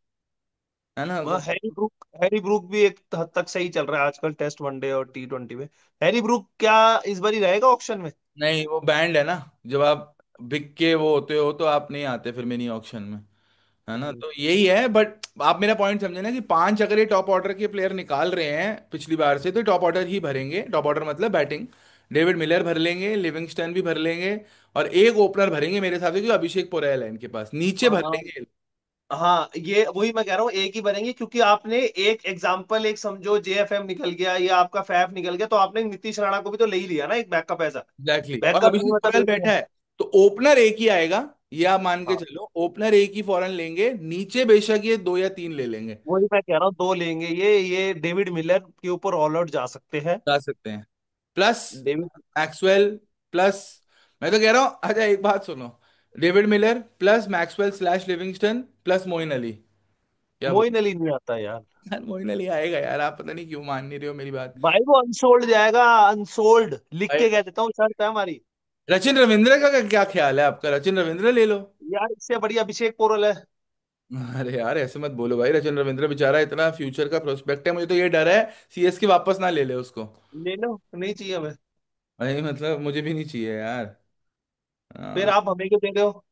है ना। हैरी ब्रूक भी एक हद तक सही चल रहा है आजकल टेस्ट वनडे और T20 में। हैरी ब्रूक क्या इस बार ही रहेगा ऑक्शन में? नहीं, वो बैंड है ना, जब आप बिक के वो होते हो तो आप नहीं आते फिर मिनी ऑक्शन में, है ना, हम्म। तो यही है। बट आप मेरा पॉइंट समझे ना, कि पांच अगर ये टॉप ऑर्डर के प्लेयर निकाल रहे हैं पिछली बार से, तो टॉप ऑर्डर ही भरेंगे, टॉप ऑर्डर मतलब बैटिंग। डेविड मिलर भर लेंगे, लिविंगस्टन भी भर लेंगे, और एक ओपनर भरेंगे मेरे हिसाब से, जो अभिषेक पोरेल है इनके पास, नीचे भर हाँ लेंगे। हाँ, ये वही मैं कह रहा हूँ, एक ही भरेंगे क्योंकि आपने एक एग्जांपल, एक समझो JFM निकल गया या आपका फैफ निकल गया तो आपने नीतीश राणा को भी तो ले ही लिया ना एक बैकअप ऐसा। एग्जैक्टली, और बैकअप नहीं अभिषेक मतलब पोरेल एक बैठा है। है, तो ओपनर एक ही आएगा, ये आप मान के हाँ चलो, ओपनर एक ही फॉरन लेंगे, नीचे बेशक ये दो या तीन ले लेंगे। वही मैं कह रहा हूँ, दो लेंगे ये डेविड मिलर के ऊपर ऑल आउट जा सकते हैं। जा सकते हैं, प्लस डेविड, मैक्सवेल, प्लस, मैं तो कह रहा हूँ, अच्छा एक बात सुनो, David Miller plus Maxwell slash Livingstone plus Moeen Ali, क्या मोइन बोल। अली नहीं आता यार। यार मोइन अली आएगा यार, आप पता नहीं क्यों मान नहीं रहे हो मेरी बात। भाई वो अनसोल्ड जाएगा, अनसोल्ड लिख भाई के कह देता हूँ, शर्त है हमारी। रचिन रविंद्र का क्या ख्याल है आपका, रचिन रविंद्र ले लो। यार इससे बढ़िया अभिषेक पोरल है। अरे यार ऐसे मत बोलो भाई, रचिन रविंद्र बेचारा इतना फ्यूचर का प्रोस्पेक्ट है, मुझे तो ये डर है सीएसके वापस ना ले ले उसको। ले लो, नहीं चाहिए हमें। भाई मतलब मुझे भी नहीं चाहिए यार। फिर हाँ, आप हमें क्यों दे रहे हो?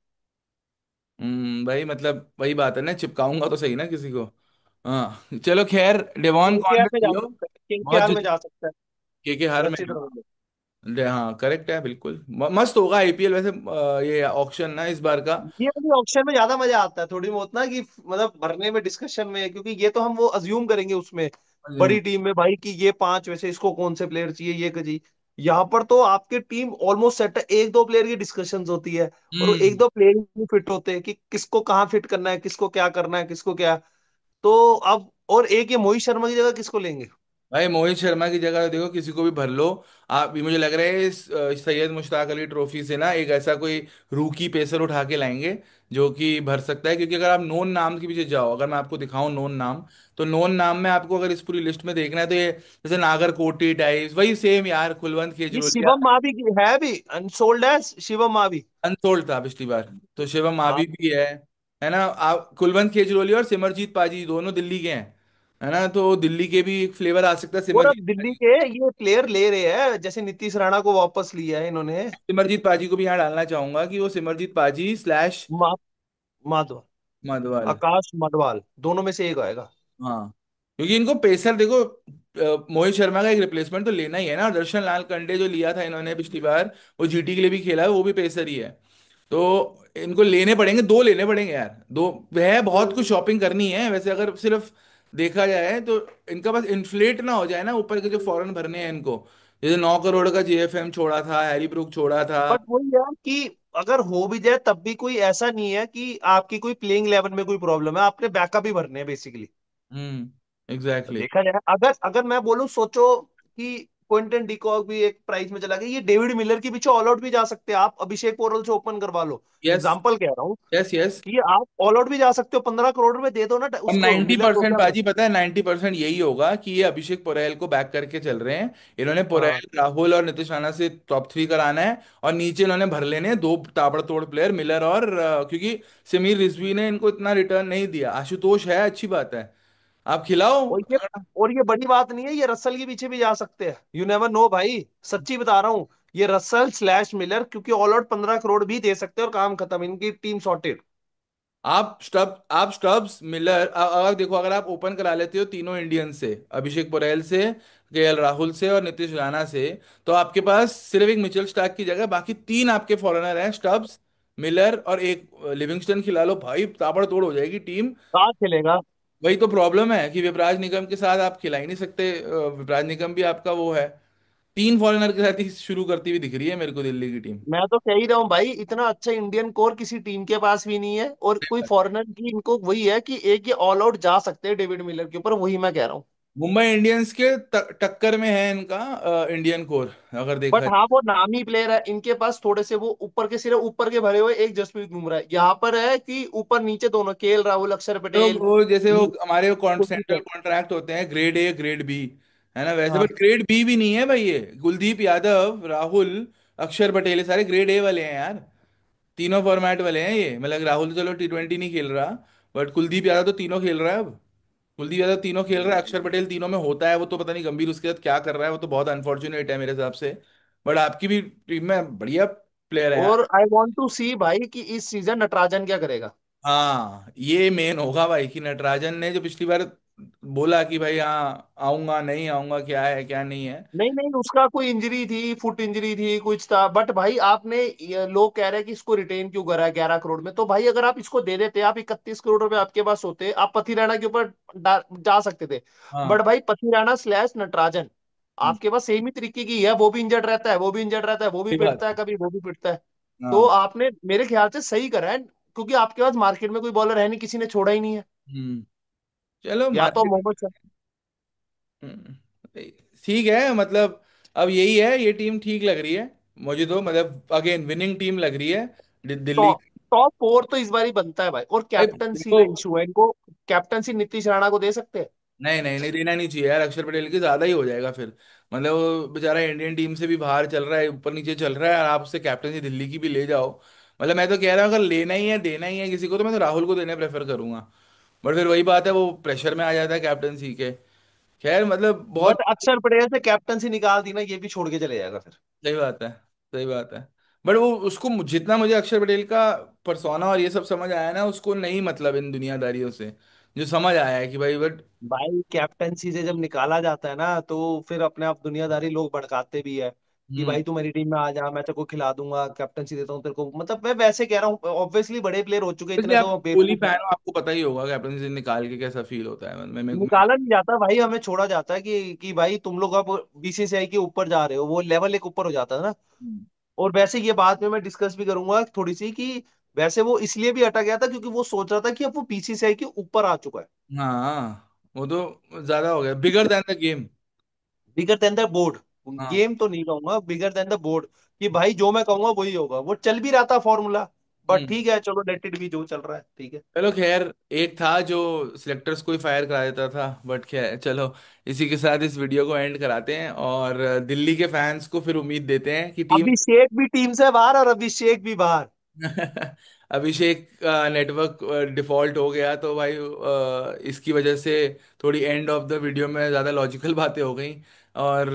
भाई मतलब वही बात है ना, चिपकाऊंगा तो सही ना किसी को। हाँ चलो खैर, डेवॉन KKR कॉन्वे में ले जा लो। सकता है, बहुत KKR में जा सकता है। के हार में, रचिन हाँ। रविंद्र। हाँ करेक्ट है बिल्कुल, मस्त होगा आईपीएल वैसे, ये ऑक्शन ना इस बार का। ये वाली ऑप्शन में ज्यादा मजा आता है थोड़ी बहुत ना, कि मतलब भरने में, डिस्कशन में, क्योंकि ये तो हम वो अज्यूम करेंगे उसमें बड़ी टीम में भाई कि ये पांच वैसे इसको कौन से प्लेयर चाहिए, ये चाहिए। यहाँ पर तो आपकी टीम ऑलमोस्ट सेट है, एक दो प्लेयर की डिस्कशंस होती है और वो एक हम्म। दो प्लेयर ही फिट होते हैं कि किसको कहाँ फिट करना है, किसको क्या करना है, किसको क्या। तो अब और एक ये मोहित शर्मा की जगह किसको लेंगे? भाई मोहित शर्मा की जगह तो देखो किसी को भी भर लो। आप भी, मुझे लग रहा है इस सैयद मुश्ताक अली ट्रॉफी से ना एक ऐसा कोई रूकी पेसर उठा के लाएंगे जो कि भर सकता है, क्योंकि अगर आप नोन नाम के पीछे जाओ, अगर मैं आपको दिखाऊं नोन नाम, तो नोन नाम में आपको अगर इस पूरी लिस्ट में देखना है तो ये जैसे नागरकोटी टाइप्स, वही सेम यार, कुलवंत ये केजरीवाल। शिवम मावी है भी अनसोल्ड है, शिवम मावी। अनसोल्ड था पिछली बार, तो शिवम हाँ मावी भी है ना, आप कुलवंत केजरीवाल और सिमरजीत पाजी दोनों दिल्ली के हैं, है ना, तो दिल्ली के भी एक फ्लेवर आ सकता है और अब सिमरजीत दिल्ली पाजी। के ये प्लेयर ले रहे हैं, जैसे नीतीश राणा को वापस लिया है इन्होंने। सिमरजीत पाजी को भी यहाँ डालना चाहूंगा, कि वो सिमरजीत पाजी स्लैश मा, माधव, मधवाल। आकाश मडवाल, दोनों में से एक आएगा। हाँ, क्योंकि इनको पेसर देखो, मोहित शर्मा का एक रिप्लेसमेंट तो लेना ही है ना, दर्शन लाल कंडे जो लिया था इन्होंने पिछली बार, वो जीटी के लिए भी खेला है, वो भी पेसर ही है, तो इनको लेने पड़ेंगे, दो लेने पड़ेंगे यार, दो। वह बहुत कुछ शॉपिंग करनी है वैसे, अगर सिर्फ देखा जाए तो इनका बस इन्फ्लेट ना हो जाए ना ऊपर के जो फॉरेन भरने हैं इनको, जैसे 9 करोड़ का जेएफएम छोड़ा था, हैरी ब्रूक छोड़ा था। बट वही है कि अगर हो भी जाए तब भी कोई ऐसा नहीं है कि आपकी कोई प्लेइंग 11 में कोई प्रॉब्लम है, आपने बैकअप ही भरने हैं बेसिकली। एग्जैक्टली। देखा जाए, अगर अगर मैं बोलूं, सोचो कि क्विंटन डिकॉक भी एक प्राइस में चला गया, ये डेविड मिलर के पीछे ऑल आउट भी जा सकते हैं आप, अभिषेक पोरल से ओपन करवा लो। यस, एग्जाम्पल कह रहा हूँ यस, यस। कि आप ऑल आउट भी जा सकते हो, 15 करोड़ में दे दो ना और उसको, मिलर को 90% क्या। बाजी पता है, 90% यही होगा कि ये अभिषेक पोरेल को बैक करके चल रहे हैं, इन्होंने हाँ पोरेल, राहुल और नीतीश राणा से टॉप थ्री कराना है, और नीचे इन्होंने भर लेने हैं दो ताबड़तोड़ प्लेयर, मिलर और क्योंकि समीर रिजवी ने इनको इतना रिटर्न नहीं दिया, आशुतोष है, अच्छी बात है, आप खिलाओ और ये तगड़ा। और ये बड़ी बात नहीं है, ये रसल के पीछे भी जा सकते हैं, यू नेवर नो भाई। सच्ची बता रहा हूँ, ये रसल स्लैश मिलर, क्योंकि ऑल आउट 15 करोड़ भी दे सकते हैं और काम खत्म, इनकी टीम सॉर्टेड। आप स्टब्स मिलर, अगर देखो, अगर आप ओपन करा लेते हो तीनों इंडियन से, अभिषेक पोरेल से, केएल राहुल से और नीतीश राणा से, तो आपके पास सिर्फ एक मिचेल स्टार्क की जगह बाकी तीन आपके फॉरेनर हैं, स्टब्स, मिलर और एक लिविंगस्टन खिला लो भाई, ताबड़तोड़ हो जाएगी टीम। कहाँ खेलेगा? वही तो प्रॉब्लम है कि विपराज निगम के साथ आप खिला ही नहीं सकते, विपराज निगम भी आपका वो है, तीन फॉरेनर के साथ ही शुरू करती हुई दिख रही है मेरे को दिल्ली की टीम। मैं तो कह ही रहा हूँ भाई, इतना अच्छा इंडियन कोर किसी टीम के पास भी नहीं है, और कोई फॉरेनर की इनको वही है कि एक ये ऑल आउट जा सकते हैं डेविड मिलर के ऊपर, वही मैं कह रहा हूँ। मुंबई इंडियंस के टक्कर में है इनका इंडियन कोर, अगर देखा बट है। हाँ वो नामी प्लेयर है, इनके पास थोड़े से वो ऊपर के सिर्फ ऊपर के भरे हुए एक जसप्रीत बुमराह है। यहाँ पर है कि ऊपर नीचे दोनों, केएल राहुल, अक्षर तो पटेल, वो जैसे वो हमारे कुलदीप सेंट्रल यादव। कॉन्ट्रैक्ट होते हैं, ग्रेड ए ग्रेड बी, है ना, वैसे, हाँ। बट ग्रेड बी भी नहीं है भाई ये। कुलदीप यादव, राहुल, अक्षर पटेल, ये सारे ग्रेड ए वाले हैं यार। तीनों फॉर्मेट वाले हैं ये, मतलब राहुल तो चलो T20 नहीं खेल रहा, बट कुलदीप यादव तो तीनों खेल रहा है अब। कुलदीप यादव तीनों खेल रहा है, अक्षर पटेल तीनों में होता है, वो तो पता नहीं गंभीर उसके साथ क्या कर रहा है, वो तो बहुत अनफॉर्चुनेट है मेरे हिसाब से। बट आपकी भी टीम में बढ़िया प्लेयर है यार। और आई वांट टू सी भाई कि इस सीजन नटराजन क्या करेगा। हाँ, ये मेन होगा भाई कि नटराजन ने जो पिछली बार बोला कि भाई हाँ आऊंगा नहीं आऊंगा, क्या है क्या नहीं है। नहीं नहीं, उसका कोई इंजरी थी, फुट इंजरी थी, कुछ था, बट भाई आपने, ये लोग कह रहे हैं कि इसको रिटेन क्यों करा है 11 करोड़ में। तो भाई अगर आप इसको दे देते, आप 31 करोड़ रुपए आपके पास होते, आप पथी राणा के ऊपर जा सकते थे। हाँ। बट भाई पथी राणा स्लैश नटराजन हम्म, आपके पास सेम ही तरीके की है, वो भी इंजर्ड रहता है, वो भी इंजर्ड रहता है, वो भी सही बात पिटता है है। कभी, वो भी पिटता है। तो हाँ। आपने मेरे ख्याल से सही करा है, क्योंकि आपके पास मार्केट में कोई बॉलर है नहीं, किसी ने छोड़ा ही नहीं है। हम्म। चलो या तो मार्केट। मोहम्मद शमी। हम्म, ठीक है, मतलब अब यही है, ये टीम ठीक लग रही है मुझे तो, मतलब अगेन विनिंग टीम लग रही है दिल्ली। टॉप टॉप 4 तो इस बार ही बनता है भाई। और भाई कैप्टनसी देखो, का इशू है इनको, कैप्टनसी नीतीश राणा को दे सकते हैं। नहीं नहीं नहीं, देना नहीं चाहिए यार, अक्षर पटेल की ज्यादा ही हो जाएगा फिर। मतलब वो बेचारा इंडियन टीम से भी बाहर चल रहा है, ऊपर नीचे चल रहा है, और आप उससे कैप्टनसी दिल्ली की भी ले जाओ। मतलब मैं तो कह रहा हूँ, अगर लेना ही है देना ही है किसी को, तो मैं तो राहुल को देने प्रेफर करूंगा। बट फिर वही बात है, वो प्रेशर में आ जाता है कैप्टनसी के। खैर मतलब बट बहुत। अक्षर पटेल से कैप्टनसी निकाल दी ना, ये भी छोड़ के चले जाएगा फिर। सही बात है, सही बात है। बट वो उसको जितना मुझे अक्षर पटेल का परसोना और ये सब समझ आया ना, उसको नहीं मतलब इन दुनियादारियों से, जो समझ आया है कि भाई बट। भाई कैप्टनसी से जब निकाला जाता है ना, तो फिर अपने आप दुनियादारी लोग भड़काते भी है कि हम्म। भाई तू मेरी टीम में आ जा, मैं तेरे को खिला दूंगा, कैप्टनसी देता हूँ तेरे को। मतलब मैं वैसे कह रहा हूँ, ऑब्वियसली बड़े प्लेयर हो चुके, इसलिए इतने आप तो कोहली बेवकूफ फैन नहीं। हो, आपको पता ही होगा कैप्टनसी से निकाल के कैसा फील होता है। मैं। निकाला नहीं जाता भाई, हमें छोड़ा जाता है कि भाई तुम लोग अब बीसीसीआई के ऊपर जा रहे हो, वो लेवल एक ऊपर हो जाता है ना। हम्म, और वैसे ये बात में मैं डिस्कस भी करूंगा थोड़ी सी कि वैसे वो इसलिए भी हटा गया था क्योंकि वो सोच रहा था कि अब वो बीसीसीआई के ऊपर आ चुका है। हाँ, वो तो ज्यादा हो गया, bigger than the game. Bigger than the board. हाँ। गेम तो नहीं कहूंगा, बिगर देन द बोर्ड। कि भाई जो मैं कहूंगा वही होगा, वो चल भी रहा था फॉर्मूला। बट हम्म। ठीक है, चलो लेट इट भी, जो चल रहा है ठीक है। चलो खैर, एक था जो सिलेक्टर्स को ही फायर करा देता था, बट खैर चलो, इसी के साथ इस वीडियो को एंड कराते हैं, और दिल्ली के फैंस को फिर उम्मीद देते हैं कि टीम। अभिषेक भी टीम से बाहर और अभिषेक भी बाहर। अभिषेक का नेटवर्क डिफॉल्ट हो गया तो भाई इसकी वजह से थोड़ी एंड ऑफ द वीडियो में ज़्यादा लॉजिकल बातें हो गई। और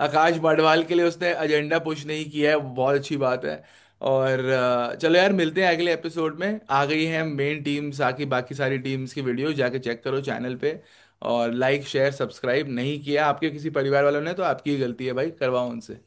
आकाश बाडवाल के लिए उसने एजेंडा पुश नहीं किया है, वो बहुत अच्छी बात है। और चलो यार, मिलते हैं अगले एपिसोड में। आ गई हैं मेन टीम्स, आके बाकी सारी टीम्स की वीडियो जाके चेक करो चैनल पे। और लाइक शेयर सब्सक्राइब नहीं किया आपके किसी परिवार वालों ने, तो आपकी ही गलती है भाई, करवाओ उनसे।